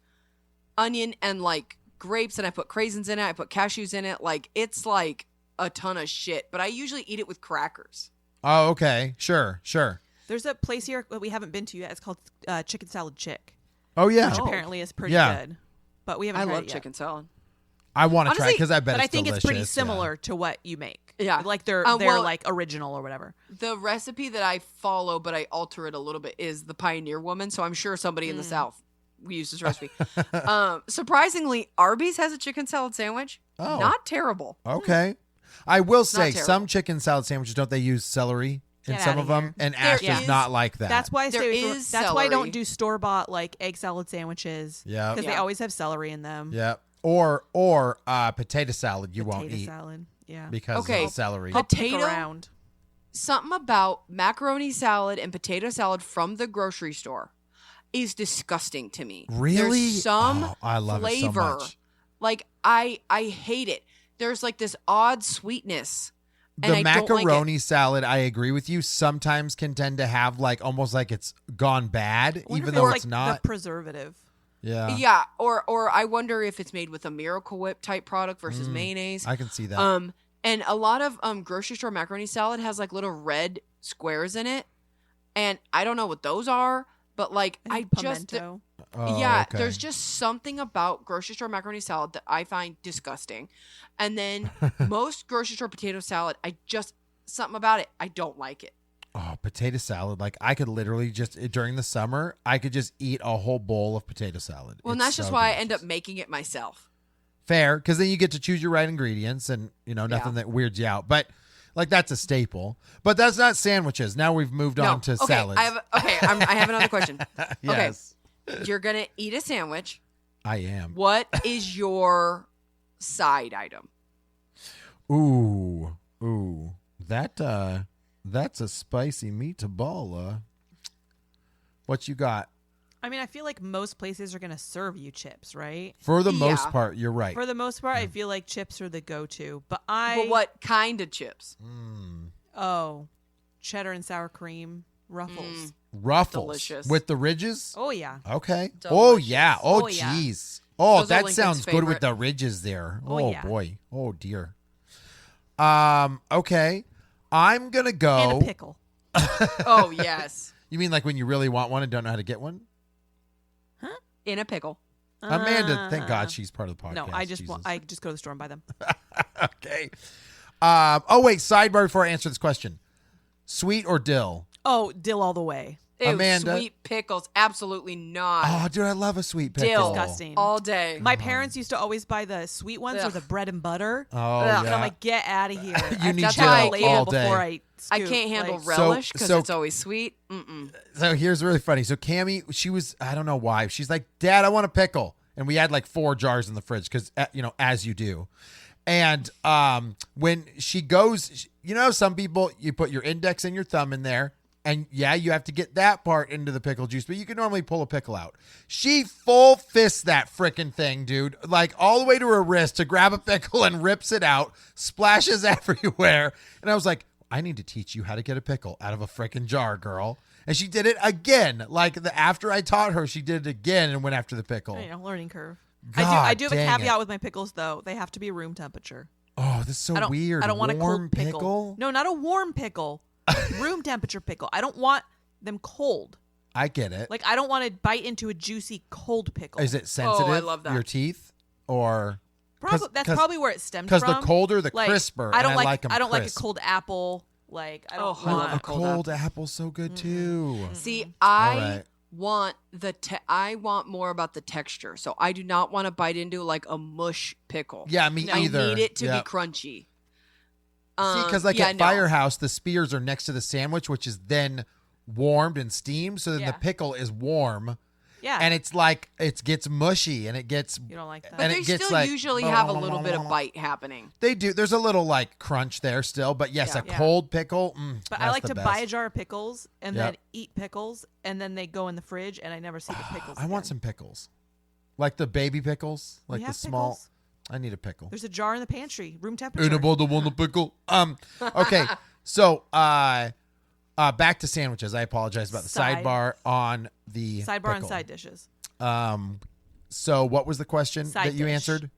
S3: onion and like grapes, and I put craisins in it, I put cashews in it, like it's like a ton of shit, but I usually eat it with crackers.
S1: Oh, okay. Sure.
S2: There's a place here that we haven't been to yet. It's called Chicken Salad Chick,
S1: Oh, yeah.
S2: which
S3: Oh.
S2: apparently is pretty
S1: Yeah.
S2: good. But we haven't
S3: I
S2: tried
S3: love
S2: it yet.
S3: chicken salad.
S1: I want to try
S3: Honestly,
S1: because I bet
S2: But
S1: it's
S2: I think
S1: delicious.
S2: it's pretty
S1: Yeah.
S2: similar to what you make.
S3: Yeah.
S2: Like they're
S3: well-
S2: like original or whatever.
S3: The recipe that I follow, but I alter it a little bit, is the Pioneer Woman. So I'm sure somebody in the South we use this recipe. Surprisingly, Arby's has a chicken salad sandwich.
S1: Oh.
S3: Not terrible.
S1: Okay. I will say,
S3: terrible.
S1: some chicken salad sandwiches, don't they use celery in
S2: Get
S1: some
S2: outta
S1: of them?
S2: here.
S1: And
S3: There
S1: Ash does
S3: is-
S1: not like that.
S2: That's why I
S3: There
S2: stay away from.
S3: is
S2: That's why I don't
S3: celery.
S2: do store bought like egg salad sandwiches.
S1: Yeah.
S2: Because they
S3: Yeah.
S2: always have celery in them.
S1: Yeah. Or potato salad you won't
S2: Potato
S1: eat
S2: salad. Yeah.
S1: because
S3: Okay.
S1: of the celery.
S2: I'll pick
S3: Potato-
S2: around.
S3: Something about macaroni salad and potato salad from the grocery store is disgusting to me.
S1: Really?
S3: There's some
S1: Oh, I love it so
S3: flavor.
S1: much.
S3: Like I hate it. There's like this odd sweetness. And
S1: The
S3: I don't like it.
S1: macaroni salad, I agree with you, sometimes can tend to have like almost like it's gone bad,
S2: I wonder
S1: even
S2: if
S1: though
S2: it's
S1: it's
S2: like
S1: not.
S2: the preservative.
S1: Yeah.
S3: Yeah, or I wonder if it's made with a Miracle Whip type product versus mayonnaise.
S1: I can see that.
S3: And a lot of grocery store macaroni salad has like little red squares in it, and I don't know what those are, but like I
S2: think
S3: just
S2: pimento.
S1: Oh,
S3: yeah,
S1: okay.
S3: there's just something about grocery store macaroni salad that I find disgusting, and then most grocery store potato salad, something about it, I don't like it.
S1: Oh, potato salad. Like I could literally just during the summer, I could just eat a whole bowl of potato salad.
S3: Well, and
S1: It's
S3: that's just
S1: so
S3: why I
S1: delicious.
S3: end up making it myself.
S1: Fair, because then you get to choose your right ingredients and nothing that weirds you out. But like that's a staple. But that's not sandwiches. Now we've moved on to
S3: okay,
S1: salads.
S3: I have another question.
S1: Yes.
S3: You're gonna eat a sandwich.
S1: I am.
S3: What is your side item?
S1: Ooh. That's a spicy meatball. What you got?
S2: I mean, I feel like most places are going to serve you chips, right?
S1: For the most
S3: Yeah.
S1: part, you're right.
S2: For the most part, I feel like chips are the go-to. But I
S3: What kind of chips?
S2: cheddar and sour cream, Ruffles.
S1: Ruffles.
S3: Delicious.
S1: With the ridges?
S2: Oh yeah.
S1: Okay. Oh
S3: Delicious.
S1: yeah. Oh
S2: Oh, yeah.
S1: jeez. Oh,
S3: Those are
S1: that
S3: Lincoln's
S1: sounds good with
S3: favorite.
S1: the ridges there.
S2: Oh,
S1: Oh,
S2: yeah.
S1: boy. Oh dear. Okay. I'm gonna
S2: And
S1: go.
S2: a pickle.
S3: Oh yes,
S1: You mean like when you really want one and don't know how to get one?
S3: in a pickle.
S1: Amanda, thank God she's part of the podcast.
S2: No, I just
S1: Jesus.
S2: I just go to the store and buy them.
S1: Okay. Oh wait, sidebar before I answer this question. Sweet or dill?
S2: Oh, dill all the way.
S3: Ew,
S1: Amanda?
S3: sweet pickles, absolutely not.
S1: Oh, dude, I love a sweet pickle.
S3: Dill.
S2: Disgusting.
S3: All day.
S2: My parents used to always buy the sweet ones or
S3: Ugh.
S2: the bread and butter.
S1: Oh
S3: Ugh.
S2: And I'm
S1: yeah.
S2: like, get out of here. I have
S1: need
S2: to check
S3: dill
S2: the label
S1: all day.
S2: before I
S3: I
S2: scoop.
S3: can't handle
S2: Like,
S3: relish because
S1: so-
S3: it's always sweet. Mm-mm.
S1: So here's really funny. So Cammie, she was, I don't know why. She's like, Dad, I want a pickle. And we had like 4 jars in the fridge because, as you do. And when she goes, some people, you put your index and your thumb in there. And yeah, you have to get that part into the pickle juice, but you can normally pull a pickle out. She full fists that freaking thing, dude. Like all the way to her wrist to grab a pickle and rips it out, splashes everywhere. And I was like, I need to teach you how to get a pickle out of a freaking jar, girl. And she did it again. Like after I taught her, she did it again and went after the pickle.
S2: Learning curve.
S1: God,
S2: I do have a
S1: dang
S2: caveat
S1: it.
S2: with my pickles, though. They have to be room temperature.
S1: Oh, this is so weird.
S2: I don't want a
S1: warm
S2: cold pickle. No, not a warm pickle. Room temperature pickle. I don't want them cold.
S1: I get it.
S2: Like, I don't want to bite into a juicy cold pickle.
S1: Is it sensitive?
S3: I love that.
S1: Your teeth, or
S2: That's probably where it stems
S1: because
S2: from.
S1: the colder, the
S2: Like,
S1: crisper.
S2: I don't
S1: and
S2: like.
S1: them
S2: I don't like a
S1: crisp.
S2: cold apple. Like I don't
S3: I love
S2: want.
S1: A cold apple's so good too.
S3: See,
S1: All
S3: I
S1: right.
S3: want I want more about the texture. So I do not want to bite into like a mush pickle.
S1: Yeah, me
S3: I
S1: either.
S3: need it to
S1: Yep.
S3: be crunchy.
S1: See, because like
S3: yeah,
S1: at
S3: no.
S1: Firehouse, the spears are next to the sandwich, which is then warmed and steamed. So then
S2: Yeah.
S1: the pickle is warm,
S2: Yeah,
S1: and it's like it gets mushy and it gets.
S2: you don't like that.
S3: But
S1: and
S3: they
S1: it gets
S3: still
S1: like-
S3: usually have a little bit of bite happening.
S1: They do. There's a little like crunch there still, but yes,
S3: Yeah.
S1: a
S2: Yeah.
S1: cold pickle.
S2: But I
S1: that's
S2: like
S1: the
S2: to
S1: best.
S2: buy a jar of pickles and
S1: Yep.
S2: then eat pickles, and then they go in the fridge, and I never see the pickles.
S1: I want
S2: again.
S1: some pickles, like the baby pickles,
S2: We
S1: like the
S2: have
S1: small.
S2: pickles.
S1: I need a pickle.
S2: There's a jar in the pantry, room temperature.
S1: Anybody want a pickle? Okay. So, back to sandwiches. I apologize about the
S2: Side.
S1: sidebar on the
S2: Sidebar on
S1: pickle.
S2: side dishes.
S1: So, what was the question
S2: Side
S1: that you
S2: dish.
S1: answered?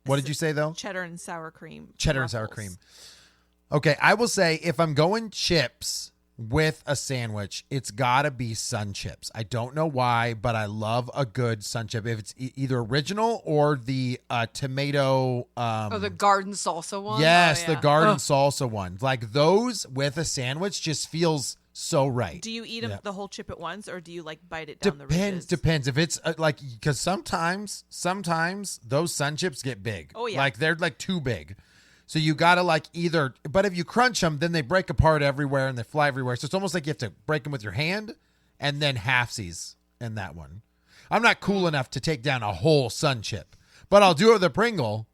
S1: What did you say though?
S2: Cheddar and sour cream.
S1: Cheddar and sour
S2: Ruffles.
S1: cream. Okay, I will say if I'm going chips with a sandwich, it's gotta be Sun Chips. I don't know why, but I love a good Sun Chip. If it's either original or the tomato.
S3: The garden salsa one.
S1: Yes,
S2: Oh,
S1: the
S2: yeah.
S1: garden salsa ones. Like those with a sandwich just feels so right.
S2: Do you eat them
S1: Yeah.
S2: the whole chip at once, or do you like bite it down the
S1: Depends.
S2: ridges?
S1: Depends if it's like because sometimes those Sun Chips get big.
S2: Oh, yeah.
S1: like they're like too big. So you gotta like either, but if you crunch them, then they break apart everywhere and they fly everywhere. So it's almost like you have to break them with your hand and then halfsies in that one. I'm not cool enough to take down a whole Sun Chip, but I'll do it with a Pringle.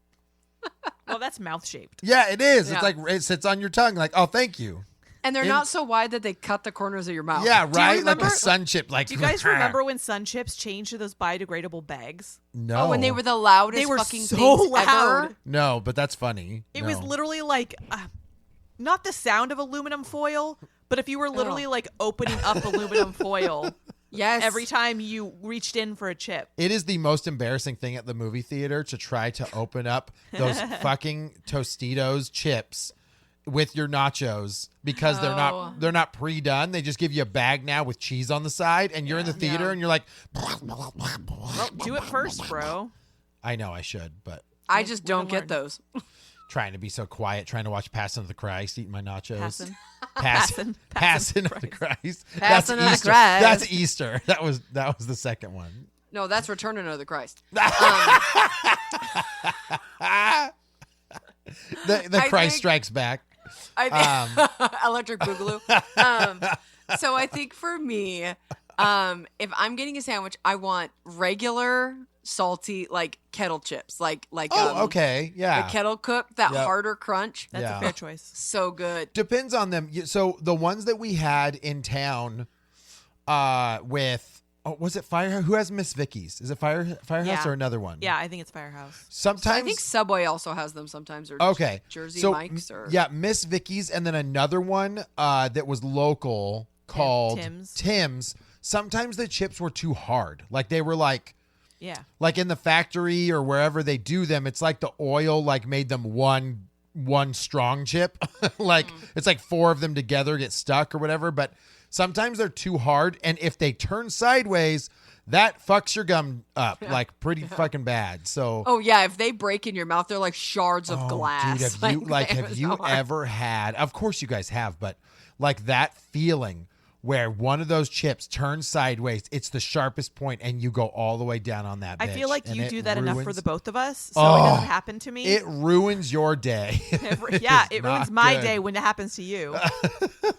S2: Well, that's mouth shaped.
S1: Yeah, it is.
S3: Yeah.
S1: It's like it sits on your tongue. Like, oh, thank you.
S3: And they're not so wide that they cut the corners of your mouth.
S1: Yeah,
S2: Do you
S1: right. Like
S2: remember-
S1: a Sun Chip. Like,
S2: Do you guys remember when Sun Chips changed to those biodegradable bags?
S1: No.
S3: Oh, when they were the loudest
S2: They were
S3: fucking
S2: so
S3: things
S2: loud.
S3: ever.
S1: No, but that's funny.
S2: It
S1: No.
S2: was literally like, not the sound of aluminum foil, but if you were literally like opening up aluminum foil
S3: Yes.
S2: every time you reached in for a chip.
S1: It is the most embarrassing thing at the movie theater to try to open up those fucking Tostitos chips with your nachos because they're not pre-done. They just give you a bag now with cheese on the side and you're in the theater
S3: Yeah.
S1: and you're like
S2: Well, do it first, bro.
S1: I know I should, but
S3: I just don't
S2: learn.
S3: get those.
S1: trying to be so quiet, trying to watch Passion of the Christ, eating my nachos.
S2: Passion.
S1: Passion of the Christ.
S3: Passion of the
S1: Easter.
S3: Christ.
S1: That's Easter. That was the second one.
S3: No, that's Returning of the Christ.
S1: The
S3: I
S1: Christ
S3: think-
S1: Strikes Back.
S3: I think Electric Boogaloo. So I think for me, if I'm getting a sandwich, I want regular salty like kettle chips, like
S1: Okay, yeah.
S3: the kettle cook, that
S1: Yep.
S3: harder crunch.
S2: That's
S1: Yeah.
S2: a fair choice.
S3: So good.
S1: Depends on them. So the ones that we had in town, with was it Firehouse? Who has Miss Vicky's? Is it Firehouse
S2: Yeah.
S1: or another one?
S2: Yeah, I think it's Firehouse.
S1: Sometimes
S3: I think Subway also has them sometimes, or
S1: okay.
S3: Jersey
S1: So
S3: Mike's, or
S1: yeah, Miss Vicky's, and then another one that was local called
S2: Tim's.
S1: Sometimes the chips were too hard. Like they were like
S2: Yeah.
S1: in the factory or wherever they do them. It's like the oil like made them one strong chip. Like it's like four of them together get stuck or whatever. But sometimes they're too hard, and if they turn sideways, that fucks your gum up like pretty fucking bad. So
S3: oh yeah, if they break in your mouth, they're like shards of glass.
S1: dude, have
S3: they're
S1: you
S3: so hard.
S1: ever had? Of course you guys have, but like that feeling where one of those chips turns sideways, it's the sharpest point, and you go all the way down on that.
S2: I
S1: bitch,
S2: feel like
S1: and
S2: you
S1: it
S2: do that enough for
S1: ruins-
S2: the both of us, so
S1: Oh,
S2: it doesn't happen to me.
S1: It ruins your day.
S2: Yeah,
S1: It's
S2: it ruins
S1: not
S2: my
S1: good.
S2: day when it happens to you.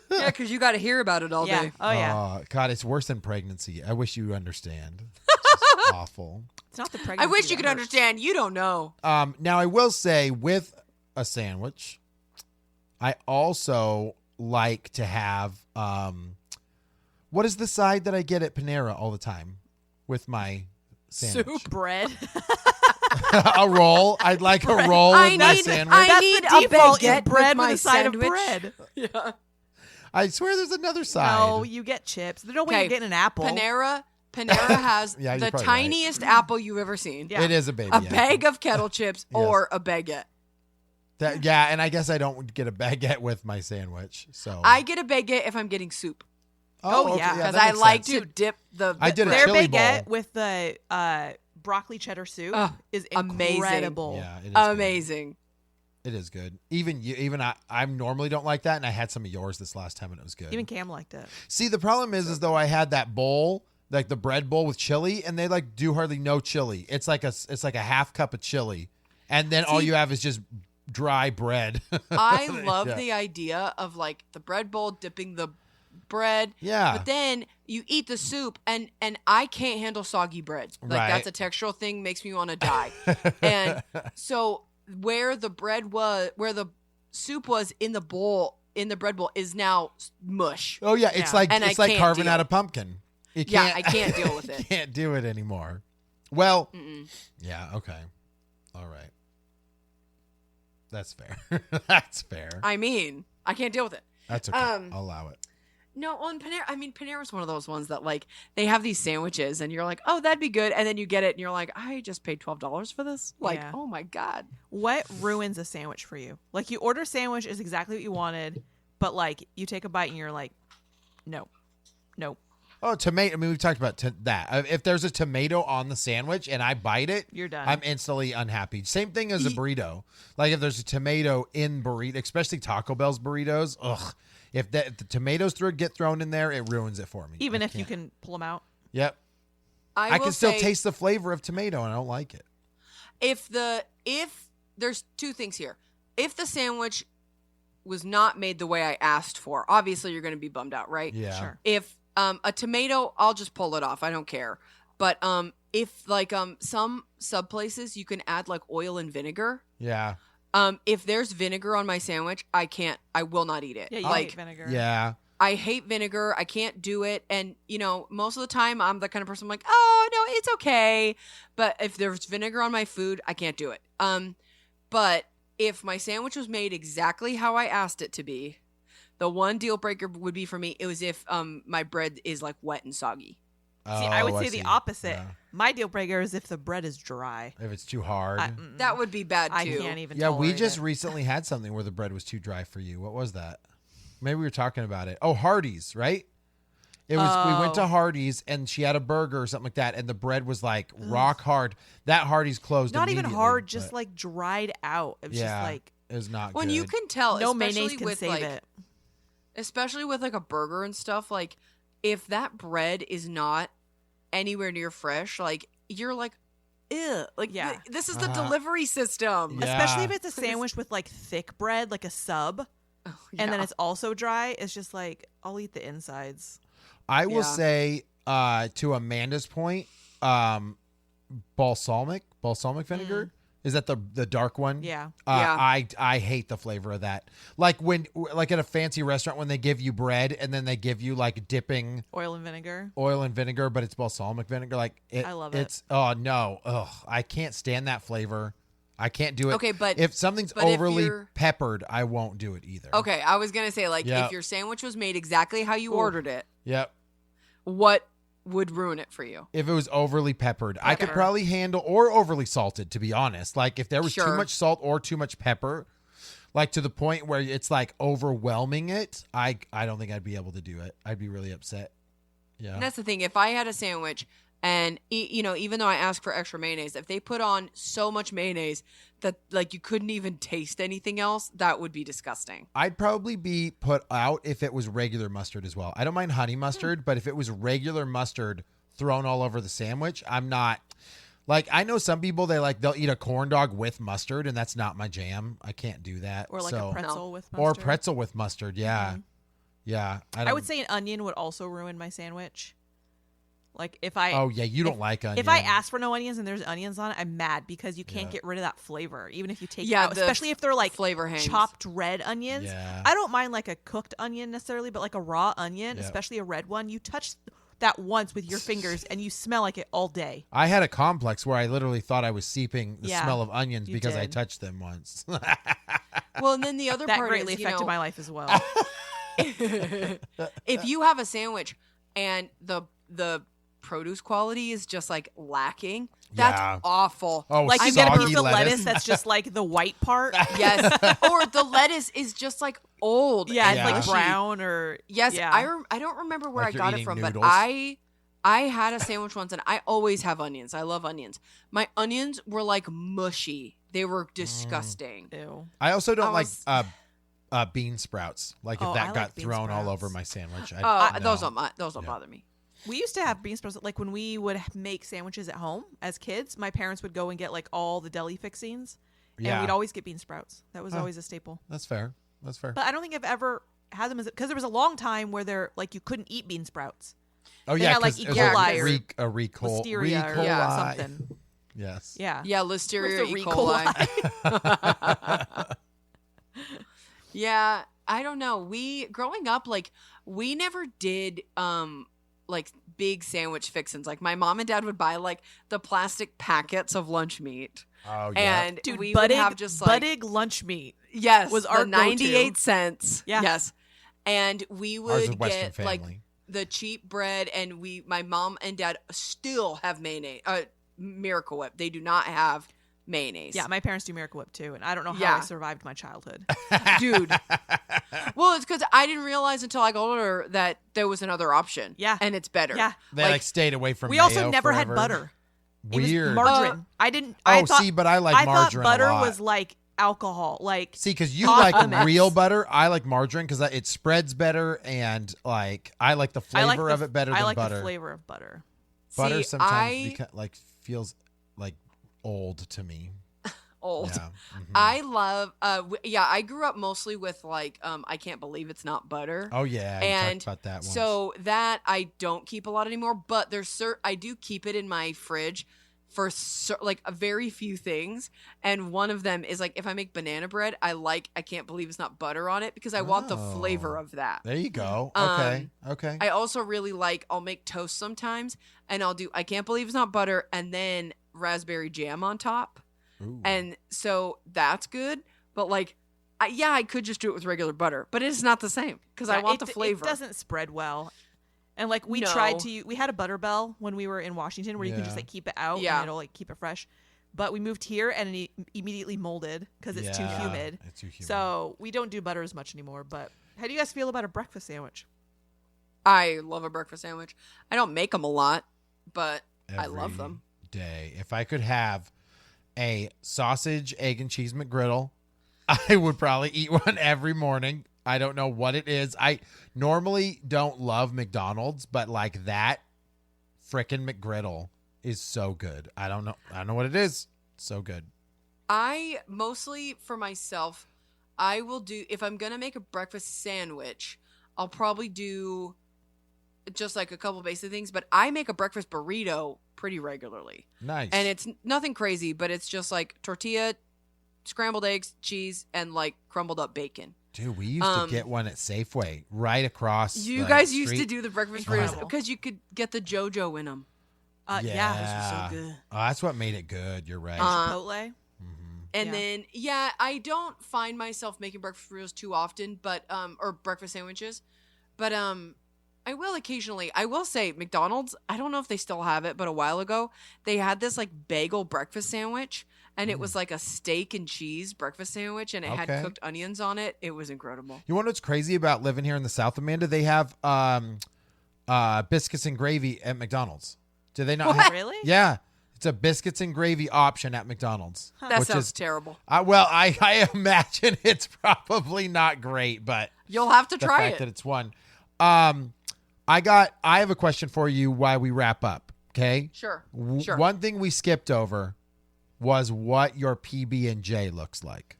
S3: Yeah, because you got to hear about it all
S2: Yeah.
S3: day.
S2: Oh yeah.
S1: Oh, God, it's worse than pregnancy. I wish you understand. It's just awful.
S2: It's not the pregnancy.
S3: I wish you
S2: that
S3: could
S2: hurts.
S3: understand. You don't know.
S1: Now I will say with a sandwich, I also like to have what is the side that I get at Panera all the time with my sandwich?
S3: Soup.
S2: Bread.
S1: A roll. I'd like a roll with my sandwich.
S3: I
S2: That's
S3: need
S2: the
S3: a
S2: default is
S3: baguette
S2: bread
S3: with my
S2: with a side
S3: sandwich.
S2: of bread.
S3: Yeah.
S1: I swear there's another side.
S2: No, you get chips. There's no way
S3: Okay,
S2: you're getting an apple.
S3: Panera has
S1: Yeah, you're
S3: the
S1: probably right.
S3: tiniest apple you've ever seen.
S2: Yeah.
S1: It is a baby.
S3: A
S1: apple.
S3: bag of kettle chips
S1: Yes.
S3: or a baguette.
S1: Yeah, and I guess I don't get a baguette with my sandwich. So
S3: I get a baguette if I'm getting soup
S2: Oh, yeah.
S3: because
S1: that
S3: I
S1: makes
S3: like
S1: sense.
S3: to dip the.
S1: I did a
S2: Their
S1: chili
S2: baguette
S1: bowl.
S2: with the broccoli cheddar soup
S3: Oh,
S2: is
S3: amazing.
S2: incredible.
S1: Yeah, it is good.
S3: Amazing.
S1: It is good. Even I normally don't like that, and I had some of yours this last time, and it was good.
S2: Even Cam liked it.
S1: See, the problem is though I had that bowl, like the bread bowl with chili, and they like do hardly no chili. It's like a half cup of chili, and then all
S3: See-
S1: you have is just dry bread.
S3: I love
S1: Yeah.
S3: the idea of like the bread bowl dipping the bread.
S1: Yeah.
S3: But then you eat the soup and I can't handle soggy bread. Like
S1: Right.
S3: that's a textural thing, makes me want to die. And so where the soup was in the bowl, in the bread bowl is now mush.
S1: Oh yeah, it's
S2: Yeah.
S1: like
S3: And I
S1: it's like
S3: can't
S1: carving
S3: deal.
S1: out a pumpkin. You
S3: Yeah,
S1: can't,
S3: I can't deal with it.
S1: Can't do it anymore. Well,
S3: Mm-mm.
S1: yeah, okay, all right, that's fair. That's fair.
S3: I mean, I can't deal with it.
S1: That's okay.
S3: um,
S1: I'll allow it.
S3: No, on Panera, I mean, Panera's one of those ones that like they have these sandwiches and you're like, oh, that'd be good. And then you get it and you're like, I just paid $12 for this. Like,
S2: Yeah.
S3: oh my God.
S2: What ruins a sandwich for you? Like you order a sandwich is exactly what you wanted, but like you take a bite and you're like, no.
S1: Oh, tomato. I mean, we've talked about that. If there's a tomato on the sandwich and I bite it,
S2: You're done.
S1: I'm instantly unhappy. Same thing as a burrito. Like if there's a tomato in burrito, especially Taco Bell's burritos, ugh. If the tomatoes get thrown in there, it ruins it for me.
S2: Even
S1: I
S2: if you
S1: can't.
S2: can pull them out.
S1: Yep. I
S3: will
S1: can still
S3: say,
S1: taste the flavor of tomato and I don't like it.
S3: if there's two things here. If the sandwich was not made the way I asked for, obviously you're going to be bummed out, right?
S1: Yeah.
S2: Sure.
S3: If a tomato, I'll just pull it off. I don't care. But if like some sub places you can add like oil and vinegar.
S1: Yeah.
S3: If there's vinegar on my sandwich, I will not eat it.
S2: Yeah, you
S3: like
S2: hate vinegar.
S1: Yeah.
S3: I hate vinegar. I can't do it. And, you know, most of the time I'm the kind of person I'm like, oh, no, it's okay. But if there's vinegar on my food, I can't do it. But if my sandwich was made exactly how I asked it to be, the one deal breaker would be for me, it was if my bread is like wet and soggy.
S2: See, I would say
S1: see.
S2: the opposite.
S1: Yeah.
S2: My deal breaker is if the bread is dry.
S1: If it's too hard.
S3: That would be bad too.
S2: I can't even.
S1: Yeah, we
S2: tolerate
S1: just
S2: it.
S1: recently had something where the bread was too dry for you. What was that? Maybe we were talking about it. Oh, Hardee's, right? It was. We went to
S2: Oh.
S1: Hardee's and she had a burger or something like that, and the bread was like rock hard. That Hardee's closed.
S2: not even
S1: immediately,
S2: hard, just
S1: but
S2: like dried out. It was
S1: yeah,
S2: just like
S1: it was not
S3: When
S1: good.
S3: you can tell,
S2: no
S3: especially
S2: mayonnaise can
S3: with
S2: save
S3: like,
S2: it.
S3: especially with like a burger and stuff, like if that bread is not anywhere near fresh, like you're like, ew. Like
S2: Yeah.
S3: this is the
S1: Uh-huh.
S3: delivery system.
S1: Yeah.
S2: Especially if it's a sandwich with like thick bread, like a sub,
S3: Oh,
S2: and then
S3: yeah.
S2: it's also dry. It's just like I'll eat the insides.
S1: I will
S3: Yeah.
S1: say to Amanda's point, balsamic vinegar. Is that the dark one?
S2: Yeah.
S3: Yeah.
S1: I hate the flavor of that. Like at a fancy restaurant when they give you bread and then they give you like dipping
S2: Oil and vinegar.
S1: oil and vinegar, but it's balsamic vinegar. Like
S2: I love it.
S1: It's oh no, ugh, I can't stand that flavor. I can't do it.
S3: Okay, but
S1: if something's
S3: but if
S1: overly
S3: you're-
S1: peppered, I won't do it either.
S3: Okay, I was gonna say like
S1: Yeah.
S3: if your sandwich was made exactly how you
S2: Ooh.
S3: ordered it,
S1: Yep.
S3: what would ruin it for you?
S1: If it was overly peppered, I could
S2: Pepper.
S1: probably handle, or overly salted, to be honest. Like if there was too
S3: Sure.
S1: much salt or too much pepper, like to the point where it's like overwhelming it, I don't think I'd be able to do it. I'd be really upset. Yeah.
S3: And that's the thing. If I had a sandwich and you know, even though I asked for extra mayonnaise, if they put on so much mayonnaise that like you couldn't even taste anything else, that would be disgusting.
S1: I'd probably be put out if it was regular mustard as well. I don't mind honey mustard, but if it was regular mustard thrown all over the sandwich, I'm not. Like I know some people they'll eat a corn dog with mustard, and that's not my jam. I can't do that.
S2: Or like
S1: So-
S2: a pretzel with mustard.
S1: or pretzel with mustard. Yeah, yeah.
S2: I would say an onion would also ruin my sandwich. Like if I
S1: Oh yeah, you don't like onion.
S2: if I ask for no onions and there's onions on it, I'm mad because you can't
S1: Yeah.
S2: get rid of that flavor, even if you take
S3: Yeah,
S2: it out.
S3: the
S2: Especially if they're like
S3: flavor hangs.
S2: chopped red onions.
S1: Yeah.
S2: I don't mind like a cooked onion necessarily, but like a raw onion,
S1: Yeah.
S2: especially a red one, you touch that once with your fingers and you smell like it all day.
S1: I had a complex where I literally thought I was seeping the
S2: Yeah,
S1: smell of onions
S2: you
S1: because I
S2: did.
S1: touched them once.
S3: Well, and then the other
S2: That
S3: part
S2: greatly
S3: is,
S2: affected my life as well.
S3: if you have a sandwich and the produce quality is just like lacking, that's
S1: Yeah.
S3: awful.
S1: Oh,
S2: Like you get a
S1: soggy
S2: piece of lettuce
S1: lettuce.
S2: that's just like the white part.
S3: Yes. Or the lettuce is just like old.
S2: Yeah,
S3: and
S2: it's like
S3: mushy.
S2: brown or
S3: Yes,
S2: yeah.
S3: I don't remember where
S1: Like
S3: I
S1: you're
S3: got it
S1: eating
S3: from,
S1: noodles.
S3: but I had a sandwich once, and I always have onions. I love onions. My onions were like mushy. They were disgusting.
S2: Ew.
S1: I also don't
S3: I was-
S1: like bean sprouts. Like if
S2: Oh,
S1: that
S2: I like
S1: got
S2: bean
S1: thrown all
S2: sprouts.
S1: over my sandwich.
S3: Those
S1: no.
S3: don't
S1: Yeah.
S3: bother me.
S2: We used to have bean sprouts. Like when we would make sandwiches at home as kids, my parents would go and get like all the deli fixings, and
S1: Yeah.
S2: we'd always get bean sprouts. That was
S1: Huh.
S2: always a staple.
S1: That's fair. That's fair.
S2: But I don't think I've ever had them because there was a long time where they're like you couldn't eat bean sprouts.
S1: Oh
S2: They
S1: yeah,
S2: had, like,
S1: 'cause it was
S2: E.
S3: coli
S1: a,
S3: or
S1: a recall.
S2: Listeria or
S3: Yeah,
S2: something.
S1: Yes.
S2: Yeah.
S3: Yeah, Listeria,
S2: What's
S3: E.
S2: a
S3: coli. Yeah, I don't know. Growing up, like we never did like big sandwich fixins. Like my mom and dad would buy like the plastic packets of lunch meat.
S1: Oh yeah.
S3: And
S2: Dude,
S3: we would
S2: Buddig,
S3: have just like
S2: Buddig lunch meat.
S3: yes,
S2: was our
S3: the 98
S2: go-to.
S3: cents.
S2: Yeah.
S3: Yes. And we
S1: Ours is
S3: would
S1: Western
S3: get
S1: family.
S3: like the cheap bread, and my mom and dad still have mayonnaise. Miracle Whip. They do not have mayonnaise.
S2: Yeah, my parents do Miracle Whip too, and I don't know how
S3: Yeah.
S2: I survived my childhood.
S3: Dude. Well, it's because I didn't realize until I got older that there was another option.
S2: Yeah.
S3: And it's better.
S2: Yeah.
S1: They like stayed away from
S2: We also
S1: mayo
S2: never had
S1: forever.
S2: butter. It was
S1: Weird.
S2: margarine. I didn't.
S1: Oh,
S2: I thought,
S1: see, but I like
S2: I thought
S1: margarine
S2: butter
S1: a lot.
S2: was like alcohol. Like
S1: See, because you
S2: Coffee
S1: like
S2: mix.
S1: real butter, I like margarine because it spreads better, and like I like the flavor
S2: I like
S1: of it better
S2: I
S1: than
S2: like
S1: butter.
S2: the flavor of butter.
S1: Butter
S3: See,
S1: sometimes like feels like old to me.
S3: Old.
S1: Yeah. Mhm.
S3: I love I grew up mostly with like I can't believe it's not butter.
S1: Oh yeah, you
S3: and
S1: talked about that once.
S3: So that I don't keep a lot anymore, but I do keep it in my fridge for like a very few things, and one of them is like if I make banana bread, I can't believe it's not butter on it because I want the flavor
S1: Oh.
S3: of that.
S1: There you go. Okay. Okay.
S3: I also really like I'll make toast sometimes, and I can't believe it's not butter, and then raspberry jam on top.
S1: Ooh.
S3: And so that's good, but like, I could just do it with regular butter, but it's not the same because I
S2: Yeah,
S3: want the flavor.
S2: It doesn't spread well. And like we
S3: No.
S2: tried to, we had a butter bell when we were in Washington where you can just
S1: Yeah.
S2: like keep it out
S3: Yeah.
S2: and it'll like keep it fresh. But we moved here and it immediately molded because it's too
S1: Yeah,
S2: humid.
S1: It's too humid.
S2: So we don't do butter as much anymore. But how do you guys feel about a breakfast sandwich?
S3: I love a breakfast sandwich. I don't make them a lot, but I love
S1: Every
S3: them.
S1: day. If I could have a sausage, egg, and cheese McGriddle, I would probably eat one every morning. I don't know what it is. I normally don't love McDonald's, but like that frickin' McGriddle is so good. I don't know what it is. So good.
S3: I mostly for myself, I will do if I'm gonna make a breakfast sandwich, I'll probably do just like a couple basic things, but I make a breakfast burrito pretty regularly.
S1: Nice.
S3: And it's nothing crazy, but it's just like tortilla, scrambled eggs, cheese, and like crumbled up bacon.
S1: Dude, we used to get one at Safeway right across.
S3: You
S1: the
S3: guys used to
S1: street.
S3: do the breakfast
S2: Incredible.
S3: burritos because you could get the JoJo in them.
S2: Yeah, those are so good.
S1: Oh, that's what made it good. You're right.
S2: Chipotle.
S1: Mhm.
S3: And
S2: Yeah.
S3: then I don't find myself making breakfast burritos too often, but or breakfast sandwiches, but I will occasionally. I will say McDonald's, I don't know if they still have it, but a while ago they had this like bagel breakfast sandwich, and it was like a steak and cheese breakfast sandwich, and it
S1: Okay.
S3: had cooked onions on it. It was incredible.
S1: You want to know what's crazy about living here in the South, Amanda? They have biscuits and gravy at McDonald's. Do they not?
S3: What?
S1: Have,
S2: Really?
S1: yeah, it's a biscuits and gravy option at McDonald's.
S3: That
S1: which
S3: sounds
S1: is,
S3: terrible.
S1: well, I imagine it's probably not great, but
S3: You'll have to
S1: the
S3: try
S1: fact
S3: it.
S1: that it's one. I have a question for you while we wrap up. Okay.
S3: Sure.
S1: W-
S3: Sure.
S1: One thing we skipped over was what your PB and J looks like.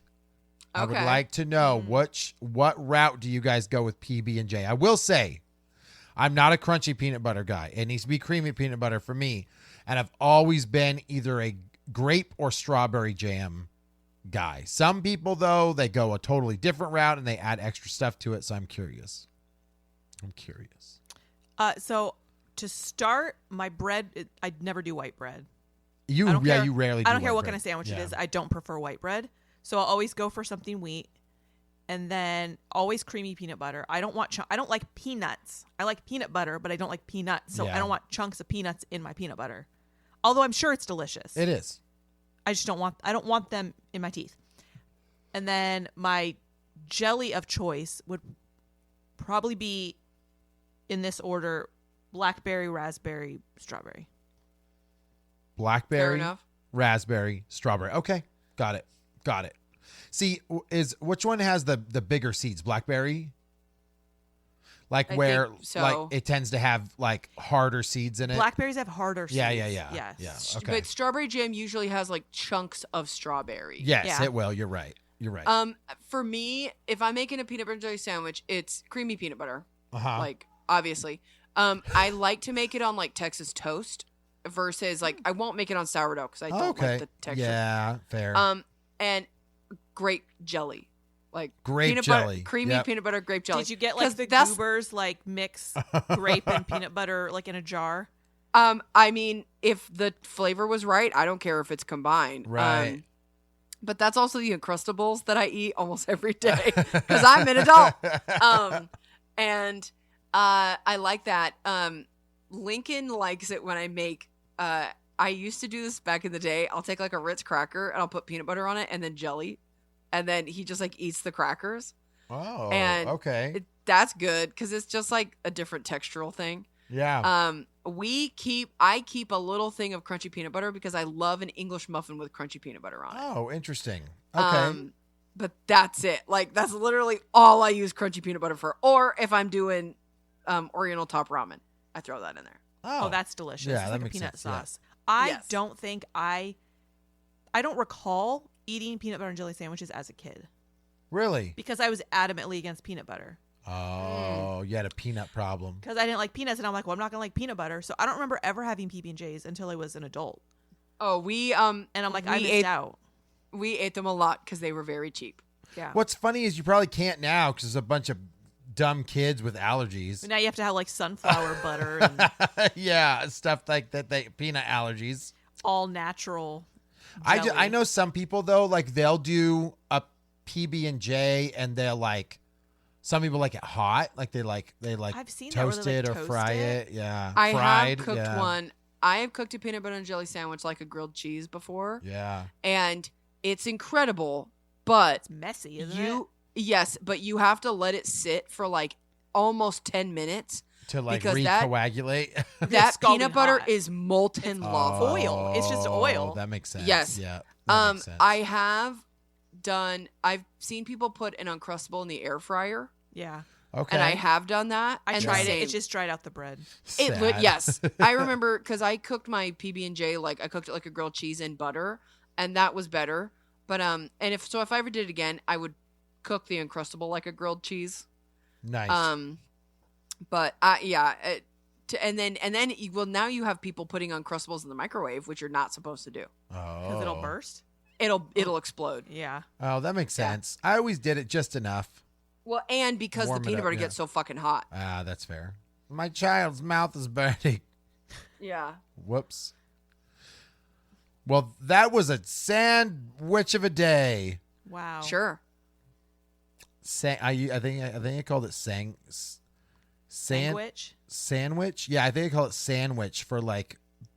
S1: I would
S3: Okay.
S1: like to know what route do you guys go with PB and J. I will say, I'm not a crunchy peanut butter guy. It needs to be creamy peanut butter for me, and I've always been either a grape or strawberry jam guy. Some people though, they go a totally different route and they add extra stuff to it. So I'm curious.
S2: So to start, my bread, I'd never do white bread.
S1: You
S2: I don't care.
S1: you rarely do
S2: I don't care
S1: white
S2: what
S1: bread.
S2: kind of sandwich
S1: Yeah.
S2: it is. I don't prefer white bread. So I'll always go for something wheat. And then always creamy peanut butter. I don't want I don't like peanuts. I like peanut butter, but I don't like peanuts. So
S1: Yeah.
S2: I don't want chunks of peanuts in my peanut butter. Although I'm sure it's delicious.
S1: It is.
S2: I just don't want them in my teeth. And then my jelly of choice would probably be, in this order, blackberry, raspberry, strawberry.
S1: Blackberry,
S3: Fair enough.
S1: raspberry, strawberry. Okay. Got it. See, which one has the bigger seeds? Blackberry? Like
S3: I
S1: where
S3: think so.
S1: like it tends to have like harder seeds in it.
S2: Blackberries have harder seeds.
S1: Yeah.
S2: Yes.
S1: Yeah. Okay.
S3: But strawberry jam usually has like chunks of strawberry.
S1: Yes,
S2: Yeah.
S1: it will. You're right.
S3: For me, if I'm making a peanut butter and jelly sandwich, it's creamy peanut butter.
S1: Uh-huh.
S3: Like, obviously. I like to make it on like Texas toast versus like I won't make it on sourdough because I don't like the texture.
S1: Yeah, fair.
S3: And grape jelly. Like
S1: Grape
S3: peanut
S1: jelly.
S3: butter, creamy
S1: Yep.
S3: peanut butter, grape jelly.
S2: Did you get like
S3: 'Cause
S2: the
S3: that's-
S2: goobers, like mix grape and peanut butter like in a jar?
S3: I mean, if the flavor was right, I don't care if it's combined.
S1: Right.
S3: But that's also the Uncrustables that I eat almost every day because I'm an adult. And I like that. Lincoln likes it when I make. I used to do this back in the day. I'll take like a Ritz cracker and I'll put peanut butter on it and then jelly, and then he just like eats the crackers.
S1: Oh,
S3: And
S1: okay.
S3: That's good because it's just like a different textural thing.
S1: Yeah.
S3: I keep a little thing of crunchy peanut butter because I love an English muffin with crunchy peanut butter on it.
S1: Oh, interesting. Okay.
S3: But that's it. Like that's literally all I use crunchy peanut butter for. Or if I'm doing Oriental top ramen, I throw that in there.
S2: Oh, that's delicious.
S1: Yeah,
S2: It's
S1: that
S2: like a
S1: makes
S2: peanut
S1: sense, yeah.
S2: sauce. I
S3: Yes.
S2: don't think I don't recall eating peanut butter and jelly sandwiches as a kid
S1: Really?
S2: because I was adamantly against peanut butter
S1: Oh, you had a peanut problem.
S2: because I didn't like peanuts, and I'm like, well, I'm not gonna like peanut butter, so I don't remember ever having PB&Js until I was an adult,
S3: Oh, we
S2: and I'm like, I missed out.
S3: We ate them a lot because they were very cheap.
S2: Yeah.
S1: What's funny is you probably can't now because there's a bunch of dumb kids with allergies.
S2: But now you have to have like sunflower butter and
S1: Yeah, stuff like that. They peanut allergies.
S2: all natural.
S1: I
S2: jelly.
S1: know some people though, like they'll do a PB&J and they'll like. Some people like it hot, like they
S2: I've seen that where
S1: toast
S2: they,
S1: it
S2: like,
S1: or
S2: toast
S1: fry
S2: it.
S1: it. Yeah,
S3: I
S1: fried.
S3: have cooked
S1: yeah.
S3: one. I have cooked a peanut butter and jelly sandwich like a grilled cheese before,
S1: Yeah,
S3: and it's incredible. But
S2: It's messy, isn't it?
S3: yes, but you have to let it sit for like almost 10 minutes.
S1: to like
S3: Because that-
S1: recoagulate.
S3: That
S2: scalding
S3: peanut butter
S2: hot.
S3: is molten lava.
S2: oil. It's just oil.
S1: Oh, that makes sense.
S3: Yes.
S1: Yeah. That makes sense.
S3: I've seen people put an Uncrustable in the air fryer,
S2: Yeah.
S1: Okay.
S3: and I have done that.
S2: I
S3: and
S2: tried it.
S3: same.
S2: It just dried out the bread.
S1: Sad.
S3: Yes, I remember because I cooked my PB&J like I cooked it like a grilled cheese in butter, and that was better. But and if I ever did it again, I would cook the Uncrustable like a grilled cheese.
S1: Nice.
S3: But and then now you have people putting Uncrustables in the microwave, which you're not supposed to do.
S2: Because it'll burst.
S3: It'll explode.
S2: Yeah.
S1: Oh, that makes
S3: Yeah.
S1: sense. I always did it just enough.
S3: Well, and because
S1: Warm
S3: the
S1: it
S3: peanut
S1: up,
S3: butter
S1: yeah.
S3: gets so fucking hot.
S1: Ah, that's fair. My child's mouth is burning.
S3: Yeah.
S1: Whoops. Well, that was a sandwich of a day.
S2: Wow.
S3: Sure.
S1: I think I called it
S2: Sandwich?
S1: sandwich. Yeah, I think I called it sandwich for like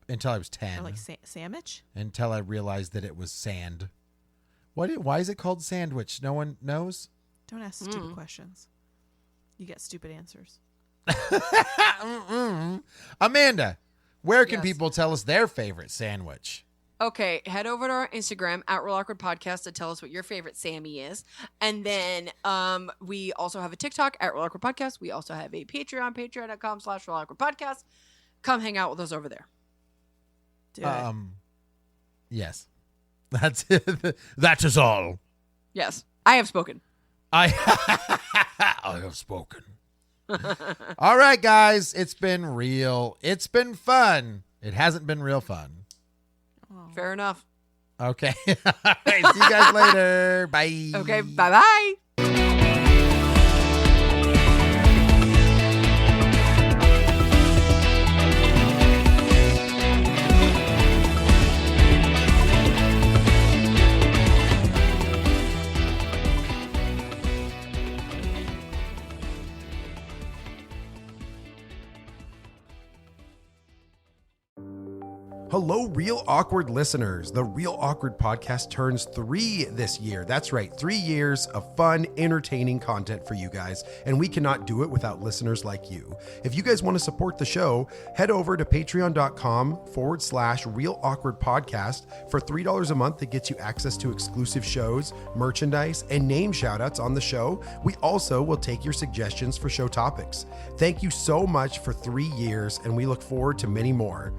S1: until I was 10.
S2: Or like sandwich?
S1: Until I realized that it was sand. Why is it called sandwich? No one knows?
S2: Don't ask stupid questions. You get stupid answers.
S1: Amanda, where can
S3: Yes.
S1: people tell us their favorite sandwich?
S3: Okay, head over to our Instagram at Real Awkward Podcast to tell us what your favorite Sammy is. And then we also have a TikTok at Real Awkward Podcast. We also have a Patreon, patreon.com/Real Awkward Podcast. Come hang out with us over there.
S2: Do it.
S1: Yes. That's it. That is all.
S3: Yes, I have spoken.
S1: I have spoken. All right, guys. It's been real. It's been fun. It hasn't been real fun.
S2: Oh.
S3: Fair enough.
S1: Okay. All right. See you guys later. Bye.
S3: Okay, bye-bye.
S4: Hello, Real Awkward listeners. The Real Awkward podcast turns 3 this year. That's right, 3 years of fun, entertaining content for you guys, and we cannot do it without listeners like you. If you guys want to support the show, head over to patreon.com/Real Awkward Podcast. For $3 a month, that gets you access to exclusive shows, merchandise, and name shoutouts on the show. We also will take your suggestions for show topics. Thank you so much for 3 years, and we look forward to many more.